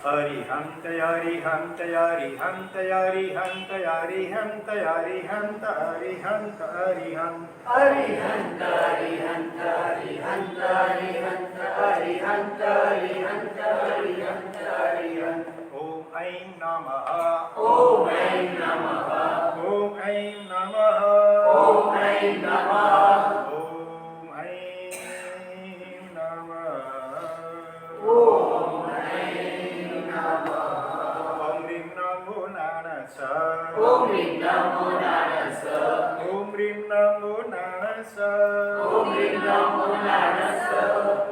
अरिहंत अरिहंत अरिहंत अरिहंत अरिहंत अरिहंत अरिहंत अरिहंत अरिहंत अरिहंत अरिहंत अरिहंत अरिहंत अरिहंत अरिहंत अरिहंत। ओम ऐं नमः। ओम ऐं नमः। ओम ऐं नमः। ओम ऐं नमः। ओम ऐं नमः। ओम ऐं नमः। ओम ह्रीं नमो नारायणाय। ओम ह्रीं नमो नारायणाय। ओम ह्रीं नमो नारायणाय। ओम ह्रीं नमो नारायणाय।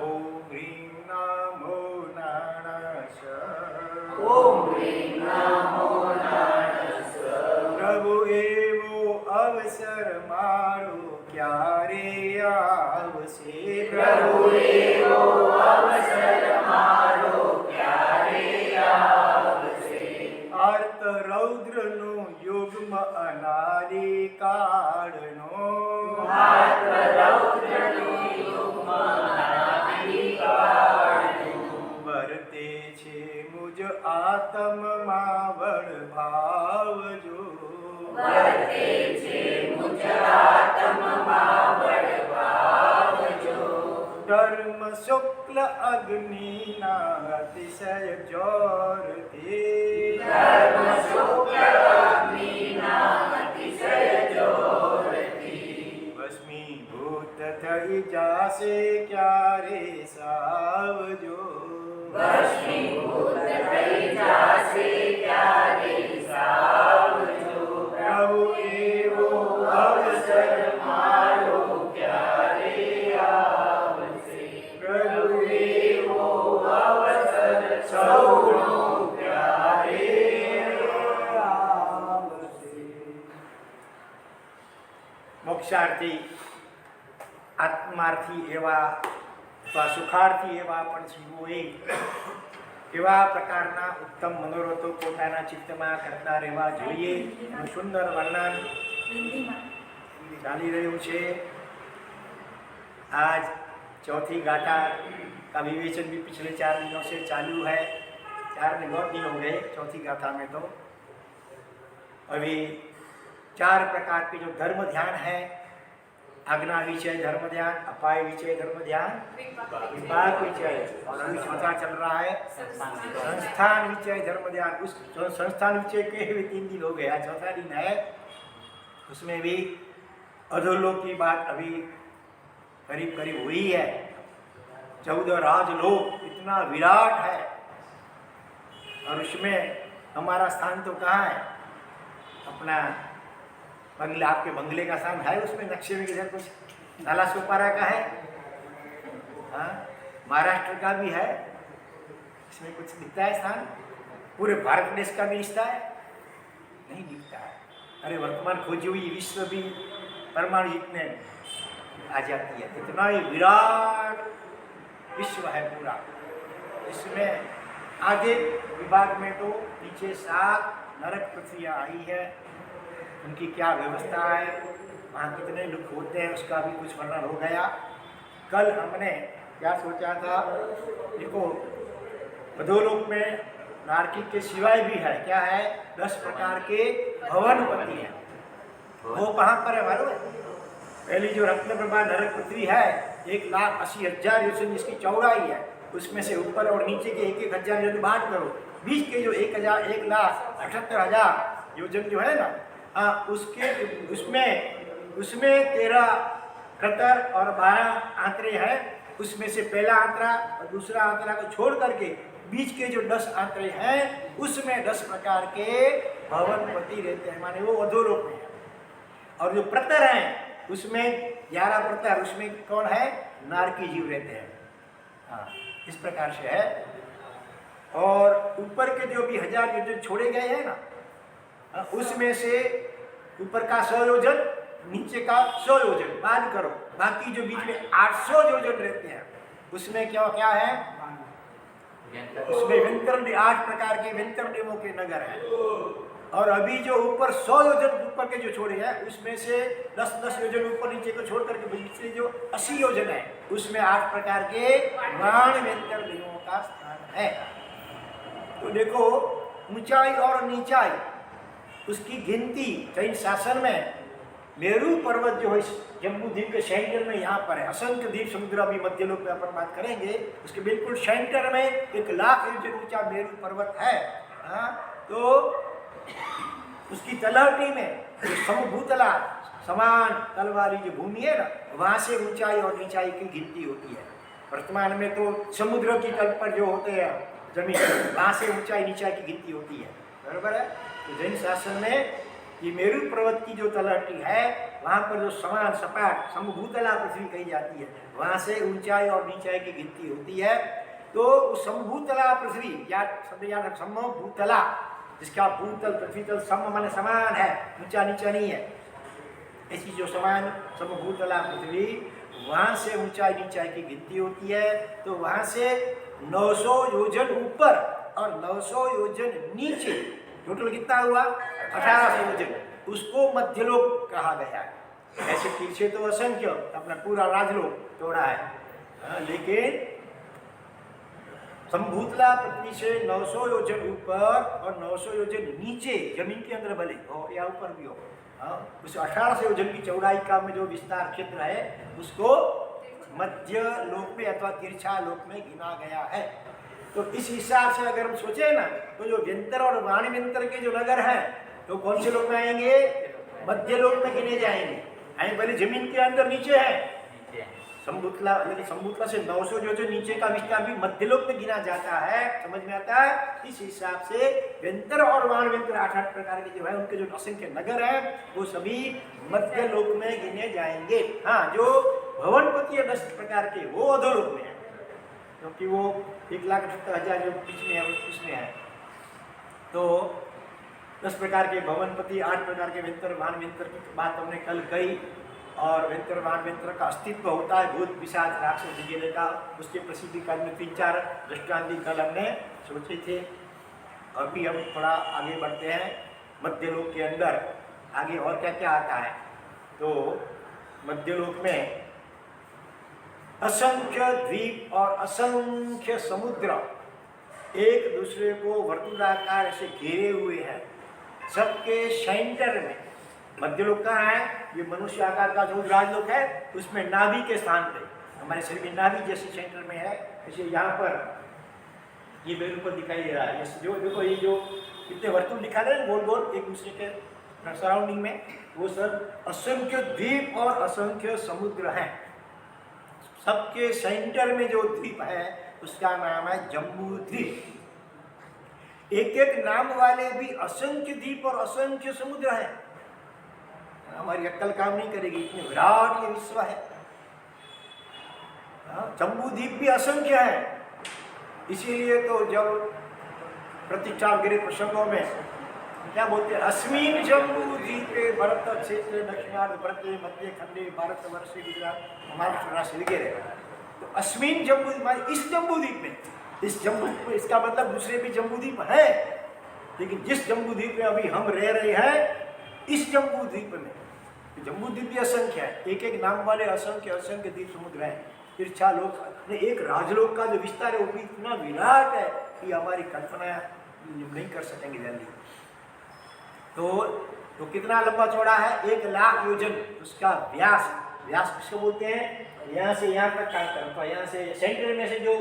ओम ह्रीं नमो नारायणाय। ओम ह्रीं नमो नारायणाय। प्रभु एवो अवसर मारो क्यारे आवसे। प्रभु एवो अवसर मारो क्यारे आवसे। आर्त रौद्रनो युग्म अनादि काळनो। आर्त रौद्रनो युग्म अनादि काळनो। वर्ते छे मुझ आत्मा बળ भावजो। वर्ते छे मुझ आत्मा बળ भावजो। धर्म शुक्ल अग्निना अतिशय ज्योरते। धर्म शुक्ल अग्निना अतिशय ज्योरती। भस्मीभूत थई जासे क्यारे सावजो। भस्मीभूत थई जासे क्यारे सावजो। प्रभु एवो अवसर मारो क्यारे आवसे। प्रभु एवो अवसर सौनो क्यारे आवसे। મોક્ષાર્થી આત્માર્થી એવા અથવા સુખાર્થી એવા પણ જીવોએ એવા પ્રકારના ઉત્તમ મનોરથો પોતાના ચિત્તમાં કરતા રહેવા જોઈએ. સુંદર વર્ણન ચાલી રહ્યું છે. आज चौथी गाथा का विवेचन भी पिछले 4 दिनों से चालू है. 4 दिन हो गए चौथी गाथा में. तो अभी 4 प्रकार के जो धर्म ध्यान है, आज्ञा विषय धर्म ध्यान, अपाय विषय धर्म ध्यान, विपाक विषय, और अभी चौथा चल रहा है संस्थान विषय धर्म ध्यान. उस संस्थान विषय के भी 3 दिन हो गए. आज चौथा दिन है. उसमें भी अधोलोक की बात अभी करीब करीब हुई है. 14 राजलोक इतना विराट है, और उसमें हमारा स्थान तो कहाँ है? अपना बंगले, आपके बंगले का स्थान है उसमें नक्शे में किधर कुछ नालासोपारा का है, हाँ, महाराष्ट्र का भी है. इसमें कुछ दिखता है स्थान? पूरे भारत देश का भी दिखता है? नहीं दिखता है. अरे वर्तमान खोजी हुई विश्व भी परमाणु जितने आ जाती है. इतना ही विराट विश्व है पूरा. इसमें आगे विभाग में तो नीचे 7 नरक पृथ्वियाँ आई है. उनकी क्या व्यवस्था है, वहाँ कितने लोग होते हैं, उसका भी कुछ वर्णन हो गया. कल हमने क्या सोचा था, देखो अधोलोक में नारकी के सिवाय भी है. क्या है? 10 प्रकार के भवनपति हैं. वो कहाँ पर है मालूम है? पहली जो रत्नप्रभा नरक पृथ्वी है, 1,80,000 योजन जिसकी चौड़ाई है, उसमें से ऊपर और नीचे के 1,000 योजन बांट करो. बीच के जो 1,78,000 योजन जो है ना, उसके उसमें 13 कतर और 12 आंतरे हैं. उसमें से पहला आंतरा और दूसरा आंतरा को छोड़ करके बीच के जो 10 आंतरे हैं, उसमें 10 प्रकार के भवनपति रहते हैं, माने वो अधोलोक में है. और जो प्रतर हैं उसमें 11 प्रतर, उसमें कौन है? नारकी जीव रहते हैं. हाँ, इस प्रकार से है. और ऊपर के जो भी 1000 योजन छोड़े गए हैं ना, उसमें से ऊपर का 100 योजन, नीचे का 100 योजन बांध करो. बाकी जो बीच में 800 योजन रहते हैं, उसमें क्या क्या है? उसमें व्यंतरण, 8 प्रकार के व्यंतरणों के नगर हैं. और अभी जो ऊपर 100 योजन ऊपर के जो छोड़े हैं, उसमें से 10-10 योजन ऊपर नीचे को छोड़ करके पिछले जो 80 योजन है, उसमें 8 प्रकार के बाण व्यंतर देवों का स्थान है. तो देखो ऊंचाई और नीचाई उसकी गिनती जैन शासन में मेरू पर्वत जो है जम्बू द्वीप के सेंटर में यहाँ पर है। असंख्य द्वीप समुद्र अभी मध्य लोक में अपन बात करेंगे, उसके बिल्कुल सेंटर में 1 लाख योजन ऊंचा मेरू पर्वत है। हाँ, तो उसकी तलहटी में जो समभूतला समान तल वाली जो भूमि है ना, वहाँ से ऊंचाई और नीचाई की गिनती होती है। वर्तमान में तो समुद्र की तल पर जो होते हैं जमीन, वहाँ से ऊंचाई नीचाई की गिनती होती है, बराबर है। तो जैन शासन में ये मेरू पर्वत की जो तलहटी है, वहाँ पर जो समान सपाट समभूतला पृथ्वी कही जाती है, वहाँ से ऊंचाई और नीचाई की गिनती होती है। तो समभूतला पृथ्वी या समभूतला, जिसका भूतल पृथ्वी तल सम माने समान है, ऊंचा नीचा नहीं है, ऐसी जो समान समभूतला पृथ्वी, वहाँ से ऊंचाई नीचाई की गिनती होती है। तो वहाँ से 900 योजन ऊपर और 900 योजन नीचे, टोटल कितना हुआ 1800 योजन, उसको मध्यलोक कहा गया है। ऐसे पीछे तो असंख्य अपना पूरा राजलोक तोड़ा है, लेकिन समभूतला पृथ्वी से 900 योजन ऊपर और 900 योजन नीचे जमीन के अंदर भले हो या ऊपर भी हो, उस 1800 योजन की चौड़ाई का में जो विस्तार क्षेत्र है उसको मध्य लोक में अथवा तिरछा लोक में गिना गया है। तो इस हिसाब से अगर हम सोचे ना, तो जो व्यंतर और वाणिव्यंतर के जो नगर हैं तो कौन से लोक में आएंगे? मध्य लोक में गिने जाएंगे। पहले जमीन के अंदर नीचे है समभूतला, लेकिन समभूतला से 900 जो नीचे का विस्तार भी मध्यलोक में गिना जाता है। समझ में आता है? इस हिसाब से व्यंतर और वाणव्यंतर 8 प्रकार के जो है उनके जो असंख्य नगर है वो सभी मध्यलोक में गिने जाएंगे। हाँ, जो भवनपति 10 प्रकार के वो अधोलोक में है, क्योंकि वो 1,78,000 जो बीच में है उसमें है। तो 10 प्रकार के भवनपति, 8 प्रकार के व्यंतर वाणव्यंतर की बात हमने कल कही। और व्यंतर वाणव्यंतर का अस्तित्व होता है भूत पिशाच राक्षस वगैरह का, उसके प्रसिद्धीकरण में 3-4 दृष्टांत कल हमने सोचे थे। अभी हम थोड़ा आगे बढ़ते हैं मध्यलोक के अंदर, आगे और क्या क्या आता है। तो मध्यलोक में असंख्य द्वीप और असंख्य समुद्र एक दूसरे को वर्तुलाकार से घेरे हुए हैं। सबके सेंटर में मध्यलोक कहाँ है? ये मनुष्य आकार का जो राजलोक है उसमें नाभि के स्थान पे, हमारे शरीर में नाभि जैसे सेंटर में है। जैसे यहाँ पर ये मेरे ऊपर दिखाई दे रहा है, जो देखो ये जो कितने वर्तुल दिखा रहे हैं गोल गोल एक दूसरे के सराउंडिंग में, वो सब असंख्य द्वीप और असंख्य समुद्र हैं। सबके सेंटर में जो द्वीप है उसका नाम है जम्बू द्वीप। एक एक नाम वाले भी असंख्य द्वीप और असंख्य समुद्र हैं। हमारी अक्ल काम नहीं करेगी, इतने विराट ये विश्व है। जम्बू द्वीप भी असंख्य है। इसीलिए तो जब प्रतिष्ठा वगैरह प्रसंगों में क्या बोलते हैं, अस्मिन जम्बू द्वीपे भरत क्षेत्र दक्षिणार्ध भरते मध्य खंडे भारतवर्ष गुजरात महाराष्ट्र राष्ट्र वगैरह। तो अस्मिन जम्बू द्वीप, इस जम्बू द्वीप में, इस जम्बू द्वीप, इसका मतलब दूसरे भी जम्बू द्वीप है, लेकिन जिस जम्बू द्वीप में अभी हम रह रहे हैं इस जम्बू द्वीप में, जम्बू द्वीप भी असंख्य है। एक एक नाम वाले असंख्य असंख्य द्वीप समुद्र है। तिरछा लोक, एक राजलोक का जो विस्तार है वो भी इतना विराट है कि हमारी कल्पना नहीं कर सकेंगे जल्दी। तो कितना लंबा चौड़ा है? 1 लाख योजन उसका व्यास। व्यास किसको बोलते हैं? यहाँ से यहाँ तक का अंतर, तो यहाँ से सेंटर में से जो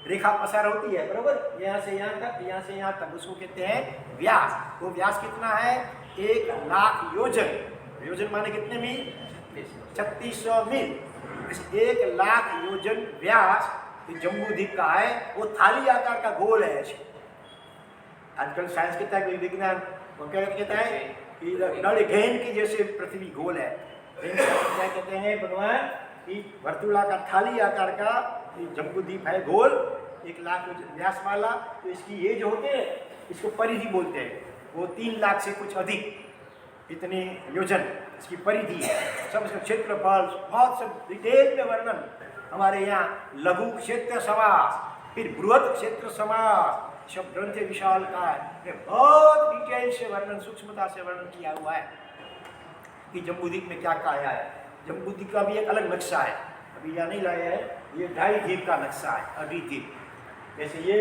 रेखा पसार होती है, बरोबर, यहाँ से यहाँ तक, यहाँ से यहाँ तक, उसको कहते हैं व्यास। वो व्यास कितना है? 1 लाख योजन। योजन माने कितने मील? 3600 मील। 1 लाख योजन व्यास जम्बू द्वीप का है। वो थाली आकार का गोल है। आजकल साइंस कहता है, विज्ञान वो क्या कहता है कि नल घेन की जैसे पृथ्वी गोल है। क्या कहते हैं भगवान कि वर्तुलाकार थाली आकार का जम्बू द्वीप है गोल, 1 लाख व्यास वाला। तो इसकी ये जो होते हैं इसको परिधि बोलते हैं। वो 3 लाख से कुछ अधिक इतने योजन इसकी परिधि है। सब इसका क्षेत्रफल बहुत सब डिटेल में वर्णन हमारे यहाँ लघु क्षेत्र समास, फिर बृहत क्षेत्र समास, सब ग्रंथ विशाल का है, बहुत डिटेल से वर्णन, सूक्ष्मता से वर्णन किया हुआ है कि जम्बूद्वीप में क्या कहा है। जम्बूद्वीप का भी एक अलग नक्शा है, अभी यहाँ नहीं लाया है। ये 2.5 द्वीप का नक्शा है, अभी द्वीप। जैसे ये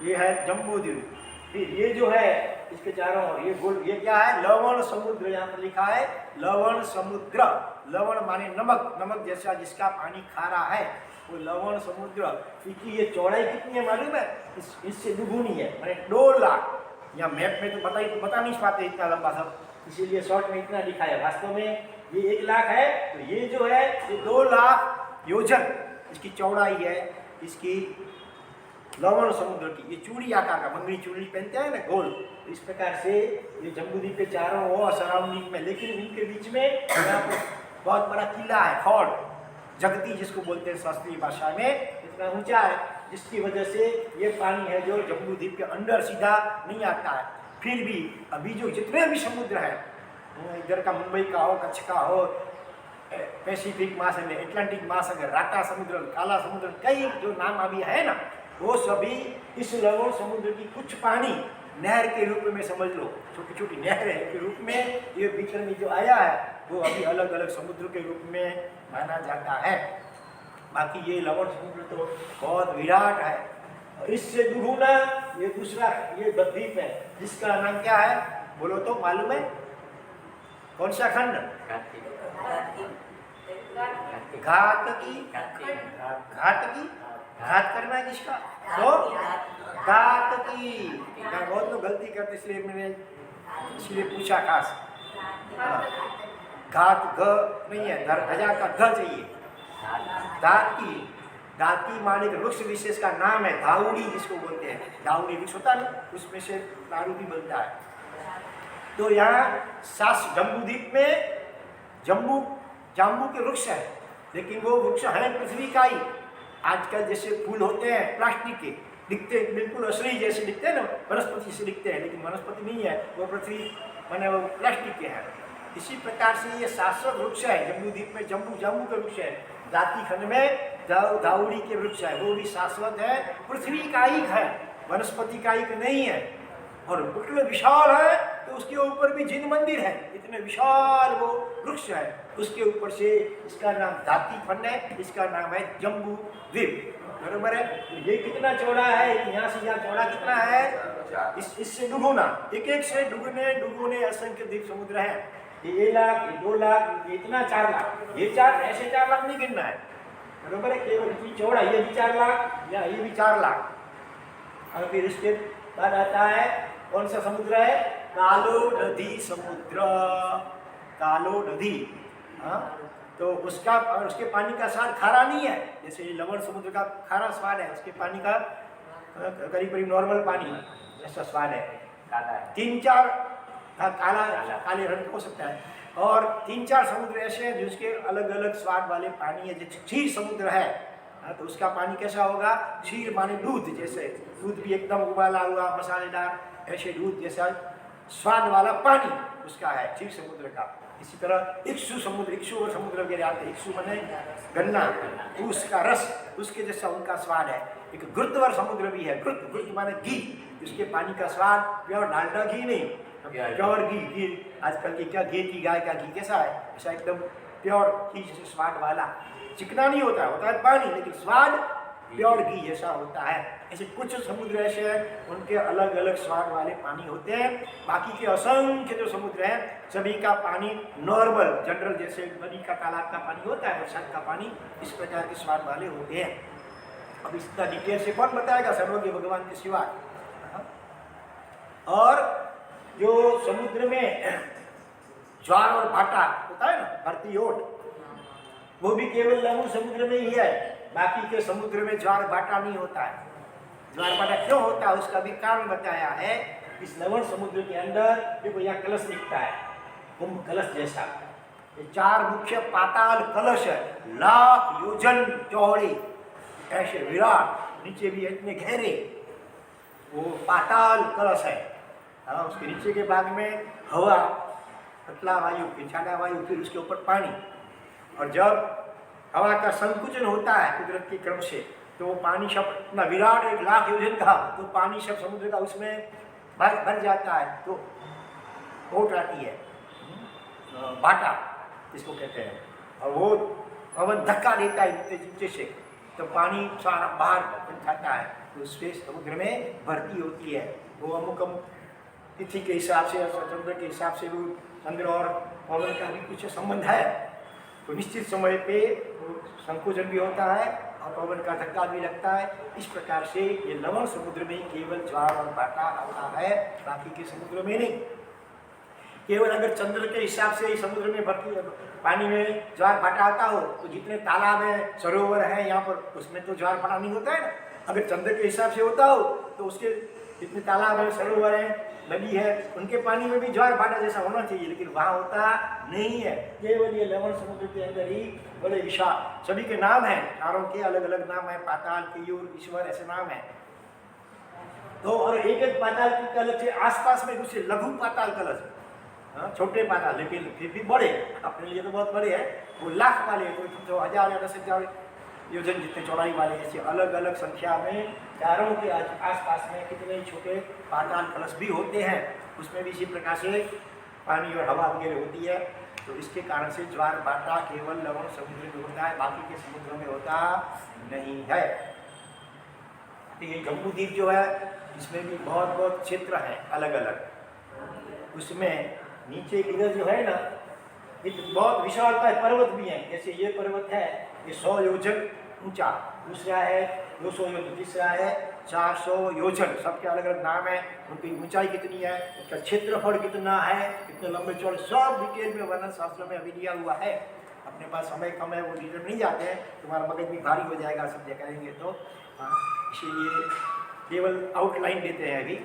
ये है जम्बू द्वीप। फिर ये जो है इसके चारों ओर ये गोल, ये क्या है? लवण समुद्र। यहाँ पर लिखा है लवण समुद्र। लवण माने नमक, नमक जैसा जिसका पानी खारा है वो लवण समुद्र। इसकी ये चौड़ाई कितनी है मालूम है? इससे दुगुनी है, माने 2 लाख। यहाँ मैप में तो बता नहीं पाते इतना लंबा सब, इसीलिए शॉर्ट में इतना लिखा है। वास्तव में ये 1 लाख है, तो ये जो है ये 2 लाख योजन इसकी चौड़ाई है, इसकी लवण समुद्र की। ये चूड़ी आकार का, मंगनी चूड़ी पहनते हैं ना गोल, तो इस प्रकार से ये जम्बूद्वीप के चारों ओर सराउंडिंग में, लेकिन इनके बीच में यहाँ पर बहुत बड़ा किला है, फोर्ट जगती जिसको बोलते हैं शास्त्रीय भाषा में, इतना ऊंचा है, जिसकी वजह से ये पानी है जो जम्बूद्वीप के अंदर सीधा नहीं आता है। फिर भी अभी जो जितने भी समुद्र हैं, इधर का मुंबई का हो, कच्छ का हो, पैसिफिक महासागर, अटलांटिक महासागर, राता समुद्र, काला समुद्र, कई जो नाम अभी है ना, वो सभी इस लवण समुद्र की कुछ पानी नहर के रूप में समझ लो, छोटी छोटी नहरें के रूप में ये बीच में जो आया है वो अभी अलग अलग समुद्र के रूप में माना जाता है। बाकी ये लवण समुद्र तो बहुत विराट है। और इससे दुगुना ये दूसरा ये द्वीप है, जिसका नाम क्या है बोलो तो मालूम है? कौन सा खंड? घातकी। घातकी, घात करना है किसका? तो घातकी। बहुत लोग गलती करते, इसलिए मैंने पूछा खास। घात ग नहीं है, धजा का ध चाहिए। दाती, दाती माने वृक्ष विशेष का नाम है, धाउड़ी जिसको बोलते हैं। धाउड़ी वृक्ष होता है, उसमें से दारू भी बनता है। तो यहाँ जम्बूद्वीप में जाम्बू के वृक्ष है, लेकिन वो वृक्ष है पृथ्वी का ही। आजकल जैसे फूल होते हैं प्लास्टिक के, दिखते बिल्कुल असली जैसे दिखते हैं ना, वनस्पति से दिखते हैं, लेकिन वनस्पति नहीं है, वो पृथ्वी माने वो प्लास्टिक के हैं। इसी प्रकार से ये शाश्वत वृक्ष है जम्बूद्वीप में, जाम्बू के वृक्ष है। दाती खंड में दाउड़ी के वृक्ष है, वो भी शाश्वत है, पृथ्वी का ही है, वनस्पति का ही नहीं है। और इतने विशाल है तो उसके ऊपर भी जिन मंदिर है, इतने विशाल वो वृक्ष है, उसके ऊपर से इसका नाम दाती खंड है, इसका नाम है जम्बूद्वीप। बरोबर है? तो ये कितना चौड़ा है, यहाँ से यहाँ चौड़ा कितना है? इससे दुगुना, एक से दुगुने असंख्य द्वीप समुद्र है। ये 1 लाख, ये 2 लाख, ये इतना 4 लाख, ये 4 ऐसे 4 लाख नहीं गिनना है। बरोबर है? केवल इतनी चौड़ा, ये भी 4 लाख या ये भी 4 लाख। और फिर इसके बाद आता है कौन सा समुद्र है? कालो नदी समुद्र। कालो नदी, हाँ, तो उसके पानी का स्वाद खारा नहीं है, जैसे लवण समुद्र का खारा स्वाद है, उसके पानी का करीब नॉर्मल पानी जैसा स्वाद है, काला है। 3-4 काले रंग हो सकता है। और 3-4 समुद्र ऐसे हैं जिसके अलग अलग स्वाद वाले पानी है। जैसे क्षीर समुद्र है, तो उसका पानी कैसा होगा? क्षीर माने दूध, जैसे दूध भी एकदम उबाला हुआ मसालेदार, ऐसे दूध जैसा स्वाद वाला पानी उसका है क्षीर समुद्र का। इसी तरह इक्षु समुद्र वगैरह आते हैं। इक्षु माने गन्ना, उसका रस, उसके जैसा उनका स्वाद है। एक घृतवर समुद्र भी है, घृत माने घी, उसके पानी का स्वाद प्योर डालडा घी नहीं, प्योर घी। आजकल की क्या घी की गाय का घी कैसा है, ऐसा एकदम प्योर घी जैसे स्वाद वाला, चिकना नहीं होता है पानी, लेकिन स्वाद प्योर घी जैसा होता है। ऐसे कुछ समुद्र ऐसे हैं उनके अलग अलग स्वाद वाले पानी होते हैं। बाकी के असंख्य जो समुद्र हैं सभी का पानी नॉर्मल जनरल, जैसे नदी का तालाब का पानी होता है, बरसात का पानी, इस प्रकार के स्वाद वाले होते हैं। अब इसका डिटेल से कौन बताएगा? सर्वज्ञ भगवान के सिवा। और जो समुद्र में ज्वार और भाटा होता है ना, भरती ओट, वो भी केवल लवण समुद्र में ही है, बाकी के समुद्र में ज्वार भाटा नहीं होता है। ज्वार भाटा क्यों होता है उसका भी कारण बताया है। इस लवण समुद्र के अंदर देखो यहाँ कलश दिखता है, कुंभ कलश जैसा, ये 4 मुख्य पाताल कलश है, लाख योजन चौड़े, ऐसे विराट, नीचे भी इतने गहरे, वो पाताल कलश है। हाँ, उसके नीचे के भाग में हवा, पतला वायु, फिर ज्यादा वायु, फिर उसके ऊपर पानी। और जब हवा का संकुचन होता है कुदरत के क्रम से, तो वो पानी सब इतना विराट 1 लाख योजन का, तो पानी सब समुद्र का उसमें भर जाता है, तो ओट आती है, भाटा इसको कहते हैं। और वो पवन धक्का देता है नीचे से, तो पानी सारा बाहर जाता है, तो उससे समुद्र में भर्ती होती है। वो अमुक अमुक तिथि के हिसाब से, चंद्र के हिसाब से वो चंद्र और पवन का भी कुछ संबंध है। तो निश्चित समय पे वो संकोचन भी होता है और पवन का धक्का भी लगता है। इस प्रकार से ये लवण समुद्र में केवल ज्वार और भाटा आता है, बाकी के समुद्र में नहीं। केवल अगर चंद्र के हिसाब से ही समुद्र में भर्ती पानी में ज्वार भाटा आता हो तो जितने तालाब है, सरोवर है यहाँ पर, उसमें तो ज्वार भाटा नहीं होता है ना। अगर चंद्र के हिसाब से होता हो तो उसके जितने तालाब है, सरोवर है, नदी है, उनके पानी में भी ज्वार भाटा जैसा होना चाहिए, लेकिन वहाँ होता नहीं है। केवल ये लवण समुद्र के अंदर ही बड़े विशाल, सभी के नाम हैं, चारों के अलग अलग नाम है, पाताल, केयूर, ईश्वर, ऐसे नाम है। तो और एक एक पाताल के अलग से आसपास में दूसरे लघु पाताल कलश, छोटे पाताल, लेकिन फिर भी बड़े, अपने लिए तो बहुत बड़े हैं। वो लाख वाले, तो 1000 या 10,000 योजन जितने चौड़ाई वाले, ऐसे अलग अलग संख्या में चारों के आसपास में कितने छोटे पाताल कलश भी होते हैं। उसमें भी इसी प्रकार से पानी और हवा वगैरह होती है। तो इसके कारण से ज्वार भाटा केवल लवण समुद्र में होता है, बाकी के समुद्रों में होता नहीं है। तो ये जम्बू द्वीप जो है, इसमें भी बहुत बहुत क्षेत्र हैं अलग अलग। उसमें नीचे इधर जो है ना, बहुत विशालता है, पर्वत भी हैं। जैसे ये पर्वत है, ये 100 योजन ऊंचा, दूसरा है 200 योजन, तीसरा है 400 योजन। सबके अलग अलग नाम है, उनकी ऊंचाई कितनी है, उसका क्षेत्रफल कितना है, कितने लंबे चौड़े, सब डिटेल में वर्णन शास्त्र में अभी दिया हुआ है। अपने पास समय कम है, वो डिटेल नहीं जाते हैं, तुम्हारा मगज भी भारी हो जाएगा सब जगह करेंगे तो। इसीलिए केवल आउटलाइन देते हैं अभी।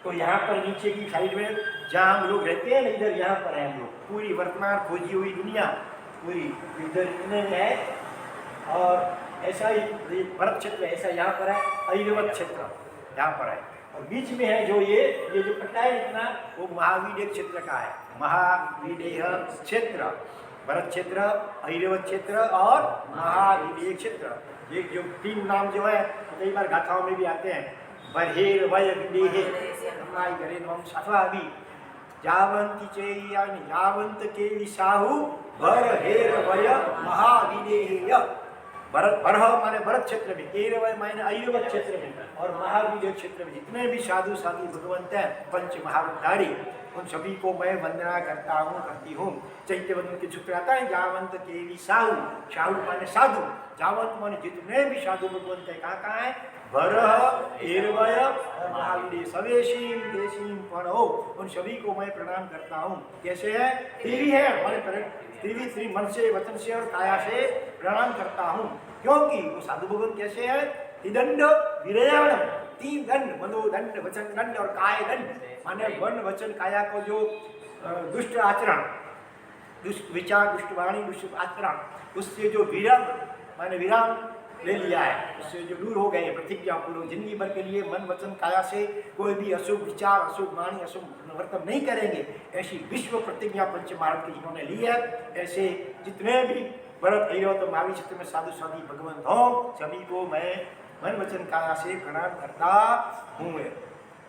तो यहाँ पर नीचे की साइड में जहाँ हम लोग रहते हैं ना, इधर यहाँ पर है हम लोग, पूरी वर्तमान खोजी हुई दुनिया पूरी इधर इतने में है। और ऐसा ही भरत क्षेत्र ऐसा यहाँ पर है, ऐरावत क्षेत्र यहाँ पर है। और बीच में है जो ये जो पट्टा है इतना, वो महावीर क्षेत्र का है। महावीर क्षेत्र, भरत क्षेत्र, ऐरावत क्षेत्र और महावीर क्षेत्र। ये जो 3 नाम जो है कई बार गाथाओं में भी आते हैं। बरहेर वय विदेहे हमारी घरे नम सफावी जावंती चेयानि जावंत के साहू बरहेर वय महाविदेय। भरत, बरह माने भरत क्षेत्र में, ऐरावत माने ऐरावत क्षेत्र में, और महावीर क्षेत्र में जितने भी साधु साधु भगवंत हैं, पंच महावतारी, उन सभी को मैं वंदना करता हूँ, करती हूँ। चैत्य वंदन के सूत्र आता है, जावंत के साहू, साहू माने साधु, जावंत माने जितने भी साधु भगवंत है, कहाँ है, भरह, ऐरावय और महावीर, सवेशीम देशीम पढ़ो, उन सभी को मैं प्रणाम करता हूँ। कैसे है, त्रिवी है, हमारे त्रिवी मन से, वचन से और काया से प्रणाम करता हूँ। क्योंकि वो साधु भगवंत कैसे है, त्रिदंड विरयाणम, 3 दंड, मनोदंड, वचन दंड और काय दंड, माने मन वचन काया को जो दुष्ट आचरण, दुष्ट विचार, दुष्ट वाणी, दुष्ट आचरण, उससे जो विराम माने विराम ले लिया है, उससे जो दूर हो गए, प्रतिज्ञा पूर्वक जिंदगी भर के लिए मन वचन काया से कोई भी अशुभ विचार, अशुभ वाणी, अशुभ वर्तन नहीं करेंगे, ऐसी विश्व प्रतिज्ञा पंच महारत की जिन्होंने ली है, ऐसे जितने भी भरत, ऐरावत और महावीर क्षेत्र में साधु साधु भगवंत हो, सभी को मैं मन वचन काया से प्रणाम करता हूँ।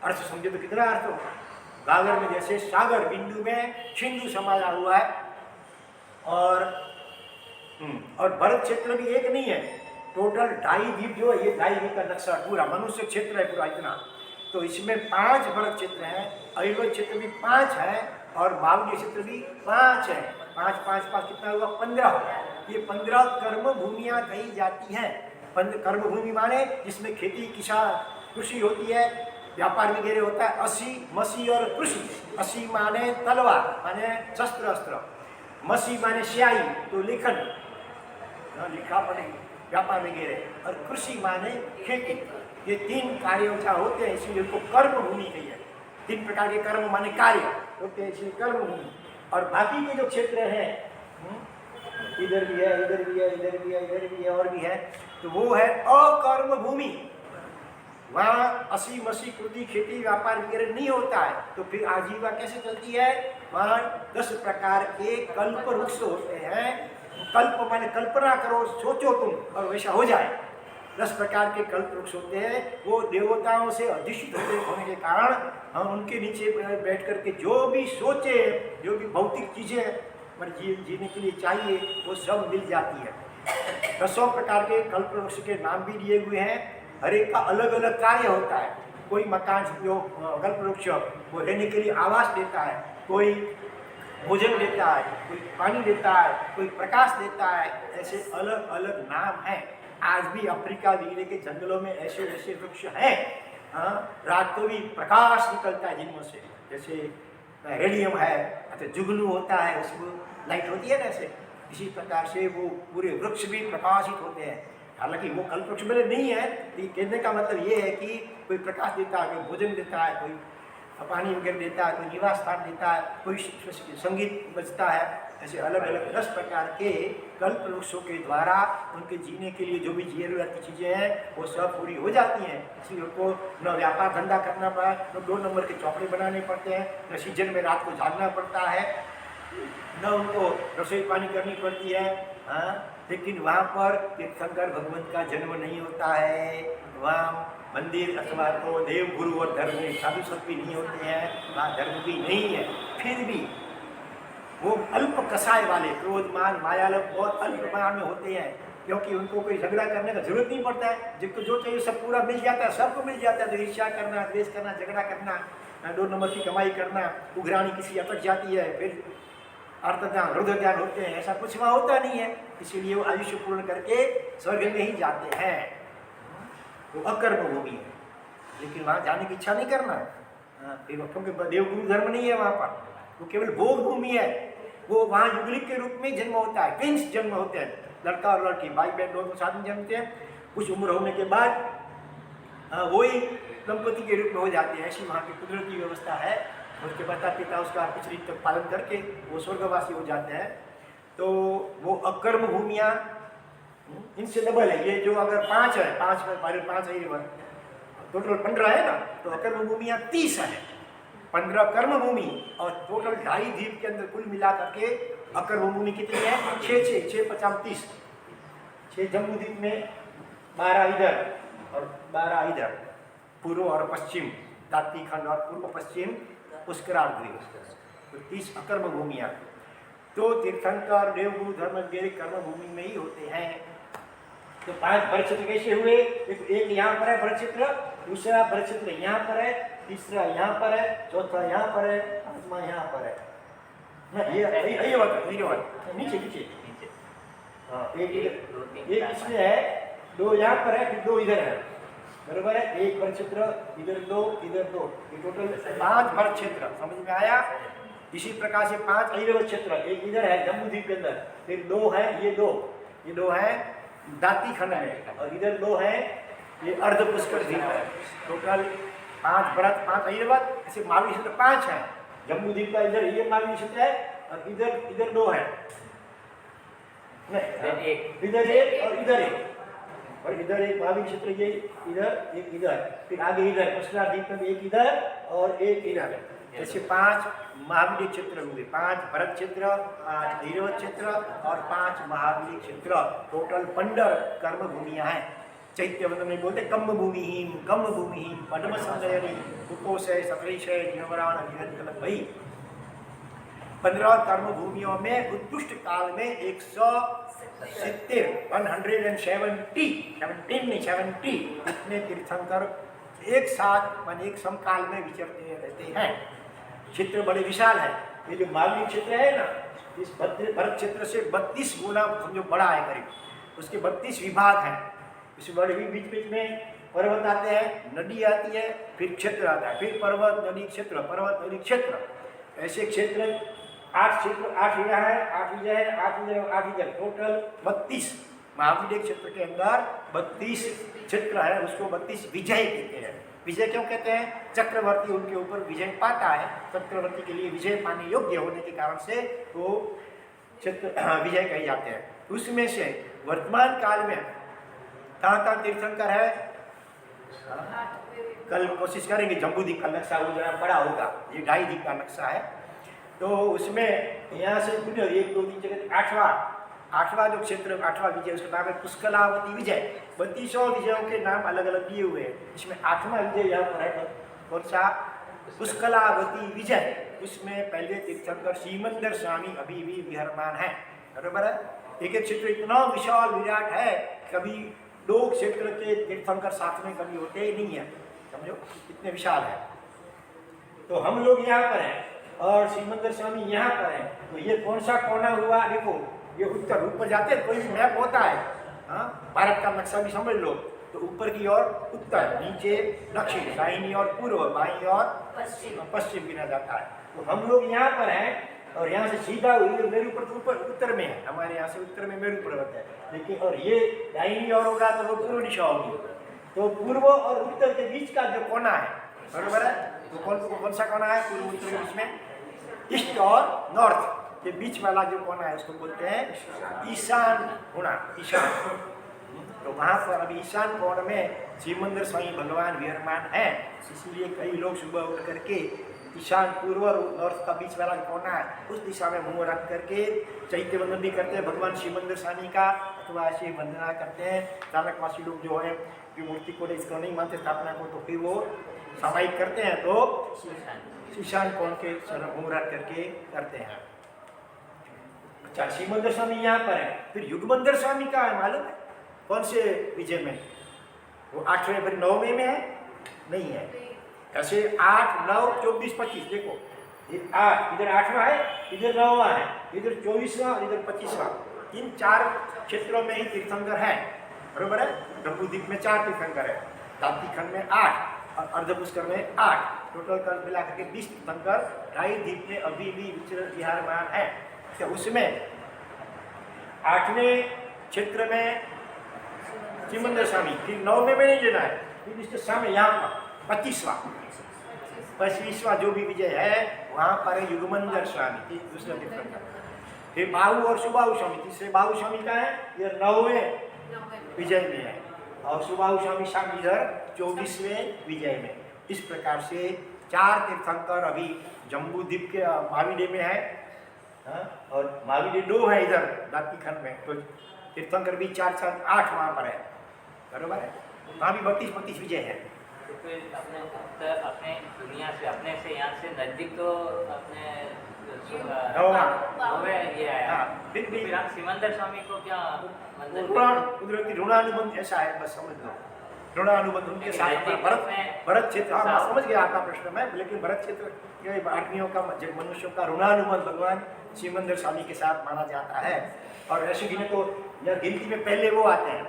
अर्थ समझे तो कितना अर्थ हो, गागर में जैसे सागर, बिंदु में सिंधु समाया हुआ है। और भरत क्षेत्र भी एक नहीं है, टोटल 2.5 द्वीप जो है, ये 2.5 द्वीप का नक्शा पूरा मनुष्य क्षेत्र है पूरा इतना। तो इसमें 5 भरत क्षेत्र हैं, ऐरावत क्षेत्र भी 5 है और महावीर क्षेत्र भी 5 है। 5 5 5 कितना हुआ, 15। ये 15 कर्म भूमियाँ कही जाती हैं। कर्म भूमि माने जिसमें खेती किसान कृषि होती है, व्यापार वगैरह होता है। असी, मसी और कृषि। असी माने तलवार, माने शस्त्र अस्त्र। मसी माने स्याही, तो लेखन, लिखा पढ़े, व्यापार वगैरह। और कृषि माने खेती। ये 3 कार्यों का होते हैं, इसलिए उनको कर्म भूमि कही है। 3 प्रकार के कर्म माने कार्य होते हैं, इसलिए कर्म भूमि। और बाकी के जो क्षेत्र हैं, इधर भी है, इधर भी है, इधर भी है, इधर भी है और भी है, तो वो है अकर्म भूमि। वहाँ असी मसी कृति खेती व्यापार वगैरह नहीं होता है, तो फिर आजीविका कैसे चलती है। वहाँ 10 प्रकार के कल्प वृक्ष होते हैं। कल्प माने कल्पना करो, सोचो तुम और वैसा हो जाए। 10 प्रकार के कल्प वृक्ष होते हैं, वो देवताओं से अधिष्ठित होने के कारण हम उनके नीचे बैठ करके जो भी सोचे, जो भी भौतिक चीज़ें जीने के लिए चाहिए, वो सब मिल जाती है। 10 प्रकार के कल्प वृक्ष के नाम भी दिए हुए हैं। हर एक का अलग अलग कार्य होता है। कोई मकान जो कल्पवृक्ष वो रहने के लिए आवास देता है, कोई भोजन देता है, कोई पानी देता है, कोई प्रकाश देता है। ऐसे अलग अलग नाम हैं। आज भी अफ्रीका वगैरह के जंगलों में ऐसे ऐसे वृक्ष हैं। हाँ, रात को भी प्रकाश निकलता है जिनमें से, जैसे रेडियम है, अच्छा जुगनू होता है, उसमें लाइट होती है ना, ऐसे इसी प्रकार से वो पूरे वृक्ष भी प्रकाशित होते हैं। हालांकि वो कल्पवृक्ष में नहीं है, लेकिन कहने का मतलब ये है कि कोई प्रकाश देता है, कोई भोजन देता है, कोई पानी वगैरह देता है, कोई निवास स्थान देता है, कोई संगीत बजता है। ऐसे अलग अलग 10 प्रकार के कल्प वृक्षों के द्वारा उनके जीने के लिए जो भी जरूरत की चीज़ें हैं वो सब पूरी हो जाती हैं। इसलिए उनको न व्यापार धंधा करना पड़ा, न 2 नंबर के चौपड़े बनाने पड़ते हैं, न सीजन में रात को जागना पड़ता है, न उनको रसोई पानी करनी पड़ती है। हाँ, लेकिन वहाँ पर तीर्थंकर भगवंत का जन्म नहीं होता है। वहाँ मंदिर अथवा तो देव गुरु और धर्म में साधु संत भी नहीं होते हैं, वहाँ धर्म भी नहीं है। फिर भी वो अल्प कसाय वाले क्रोधमान मायालोभ बहुत अल्प मान में होते हैं, क्योंकि उनको कोई झगड़ा करने का जरूरत नहीं पड़ता है। जिसको जो चाहिए सब पूरा मिल जाता है, सबको मिल जाता है। तो ईर्ष्या करना, द्वेष करना, झगड़ा करना, 2 नंबर की कमाई करना, उघरानी किसी अटक जाती है, फिर अर्थज्ञान रुद्रज्ञान होते हैं, ऐसा कुछ वहाँ होता नहीं है। इसीलिए वो आयुष्य पूर्ण करके स्वर्ग में ही जाते हैं। वो अकर्म भूमि है, लेकिन वहाँ जाने की इच्छा नहीं करना। क्योंकि देवगुरु धर्म नहीं है वहाँ पर, वो केवल भोग भूमि है। वो वहाँ युगलिक के रूप में जन्म होता है, ट्विंस जन्म होते हैं, लड़का और लड़की, भाई बहन दोनों साथ में जन्मते हैं। कुछ उम्र होने के बाद वही दंपति के रूप में हो जाते हैं। ऐसी वहाँ की कुदरती व्यवस्था है। उसके माता पिता उसका कुछ रीत तक पालन करके वो स्वर्गवासी हो जाते हैं। तो वो अकर्म भूमियाँ इनसे डबल है। ये जो अगर 5 है, 5 में 5 है, टोटल 15 है ना, तो अकर्म भूमियाँ 30 है, 15 कर्म भूमि, और टोटल 2.5 द्वीप के अंदर कुल मिला करके अकर्म भूमि कितनी है? 6 5 30, 6 जम्मू द्वीप में, 12 इधर और 12 इधर, पूर्व और पश्चिम ताप्ती खंड और पूर्व पश्चिम पुष्कराल द्वीप, तो 30 अकर्म भूमियाँ। तो तीर्थंकर देवगुरु धर्म वगैरह कर्म भूमि में ही होते हैं। तो 5 भरक्षेत्र कैसे हुए? एक यहाँ पर है भरक्षेत्र, दूसरा भरक्षेत्र यहाँ पर है, तीसरा यहाँ पर है, चौथा यहाँ पर है, 5वां यहाँ पर है। ये बात नीचे नीचे हाँ, एक इसमें है, 2 यहाँ पर है, फिर 2 इधर है, बराबर है। 1 भरक्षेत्र, इधर 2, इधर 2, ये टोटल 5 भरक्षेत्र। समझ में आया? इसी प्रकार से 5 ऐरवत क्षेत्र, एक इधर है जम्मू द्वीप के अंदर, फिर 2 है, ये 2 है दाती खंड में, और इधर 2 है ये अर्ध पुष्कर द्वीप है। टोटल 5 भरत, 5 ऐरवत, ऐसे महावीर क्षेत्र 5 है। जम्मू द्वीप का इधर ये महावीर क्षेत्र है, और इधर 2 है, इधर 1 और इधर 1, और इधर एक महावीर क्षेत्र, ये इधर एक इधर, फिर आगे इधर पुष्करा द्वीप में 1 इधर और 1 इधर। ऐसे 5 महावीर क्षेत्र हुए, 5 भरत क्षेत्र, 5 ऐरवत क्षेत्र और 5 महावीर क्षेत्र। टोटल 15 कर्म भूमियाँ हैं। चैत्यवंत में बोलते कम भूमिहीन पद्म संदयनी कुपोषय सतरीशय जिनवराण निरंतर भई। 15 कर्म भूमियों में उत्कृष्ट काल में 170 170 इतने तीर्थंकर एक साथ मान एक समकाल में विचरते रहते हैं। क्षेत्र बड़े विशाल है। ये जो महावीर क्षेत्र है ना, इस भरत क्षेत्र से 32 गुना समझो बड़ा है करीब, उसके 32 विभाग हैं। इस बड़े बीच बीच में पर्वत आते हैं, नदी आती है, फिर क्षेत्र आता है, फिर पर्वत नदी क्षेत्र, पर्वत नदी क्षेत्र। ऐसे क्षेत्र 8 क्षेत्र, 8 यहाँ है, 8 इधर है, 8 इधर, 8 इधर, टोटल 32 महावीर क्षेत्र के अंदर 32 क्षेत्र है। उसको 32 विजय कहते हैं। विजय क्यों कहते हैं? चक्रवर्ती उनके ऊपर विजय पाता है, चक्रवर्ती के लिए विजय पाने योग्य होने के कारण से वो क्षेत्र विजय कहे जाते हैं। उसमें से वर्तमान काल में कहाँ तीर्थंकर है, कल कोशिश करेंगे जम्बू द्वीप का नक्शा वो जरा बड़ा होगा, ये 2.5 द्वीप का नक्शा है। तो उसमें यहाँ से 1 2 3 जगह 8वां जो क्षेत्र 8वां विजय, उसका नाम है पुष्कलावती विजय। 32 विजयों के नाम अलग अलग दिए हुए हैं। इसमें 8वां विजय यहाँ पर है, कौन सा? पुष्कलावती विजय। उसमें पहले तीर्थंकर सीमंदर स्वामी अभी भी विहरमान है, बराबर है। एक क्षेत्र इतना विशाल विराट है, कभी दो क्षेत्र के तीर्थंकर साथ में कभी होते ही नहीं है, समझो कितने विशाल है। तो हम लोग यहाँ पर हैं और सिमंदर स्वामी यहाँ पर हैं, तो ये कौन सा कोना हुआ? देखो ये उत्तर, ऊपर जाते हैं, कोई भी मैप होता है, हाँ, भारत का नक्शा भी समझ लो, तो ऊपर की ओर उत्तर, नीचे दक्षिण, दाहिनी ओर पूर्व, बाईं ओर पश्चिम गिना जाता है। तो हम लोग यहाँ पर हैं और यहाँ से सीधा मेरू पर्वत ऊपर उत्तर में है, हमारे यहाँ से उत्तर में मेरू पर्वत है, लेकिन और ये दाहिनी ओर होगा तो वो पूर्व दिशा होगी। तो पूर्व और उत्तर के बीच का जो कोना है, बराबर है, तो कौन सा कोना है? पूर्व उत्तर के बीच में ईस्ट और नॉर्थ के बीच वाला जो कोना है उसको बोलते हैं ईशान कोना, ईशान। तो वहाँ पर अभी ईशान कोण में सिमंदर स्वामी भगवान विराजमान हैं, इसीलिए कई लोग सुबह उठ करके ईशान पूर्व और नॉर्थ का बीच वाला कोना है उस दिशा में मुंह रख करके चैत्य वंदन भी करते हैं भगवान सिमंदर स्वामी का, अथवा ऐसे वंदना करते हैं। चाणकवासी लोग जो है कि मूर्ति को इसको नहीं मानते स्थापना को, तो फिर वो सामायिक करते हैं, तो ईशान कोण के मुंह रख करके करते हैं। अच्छा, सिमंदर स्वामी यहाँ पर है। फिर युगमंदर स्वामी का है मालूम है कौन से विजय में? वो 8वें फिर 9वें में है? नहीं है। ऐसे 8, 9, 24, 25 देखो, ये 8 इधर 8वां है, इधर 9वां है, इधर 24वां और इधर 25वां। इन 4 क्षेत्रों में ही तीर्थंकर है, बरोबर है। जम्बूद्वीप में 4 तीर्थंकर है, ताप्ती खंड में 8 और अर्धपुष्कर में 8, टोटल कर मिला करके 20 तीर्थंकर ढाई द्वीप में अभी भी विराजमान है। तो उसमें 8वें क्षेत्र में सिमंदर स्वामी, फिर 9वें में नहीं लेना है, फिर इसके सामने यहाँ पर 25वां जो भी विजय है वहाँ पर है युगमंदर स्वामी, दूसरा तीर्थंकर। फिर बाहु और सुबाहु स्वामी, तीसरे बाहु स्वामी का है, ये 9वें विजय में है, और सुबाहु स्वामी शाम इधर 24वें विजय में। इस प्रकार से 4 तीर्थंकर अभी जम्बूद्वीप के माविडे में है, हाँ? और माविडे 2 है इधर दाती खंड में, तो तीर्थंकर भी 4, 7, 8 वहाँ पर है, बरोबर है। वहाँ भी 32 विजय है। तो फिर अपने दुनिया से, अपने से यहाँ से नजदीक तो अपने ये आया। हाँ, फिर हम सिमंदर स्वामी को क्या कुदरती ऋणानुबंध ऐसा है, बस समझ लो, ऋणानुबंध उनके साथ भरत क्षेत्र, हाँ समझ गया आपका प्रश्न में, लेकिन भरत क्षेत्र आदमियों का, मनुष्यों का ऋणानुबंध भगवान सिमंदर स्वामी के साथ माना जाता है। और ऐसे गिने तो यह गिनती में पहले वो आते हैं,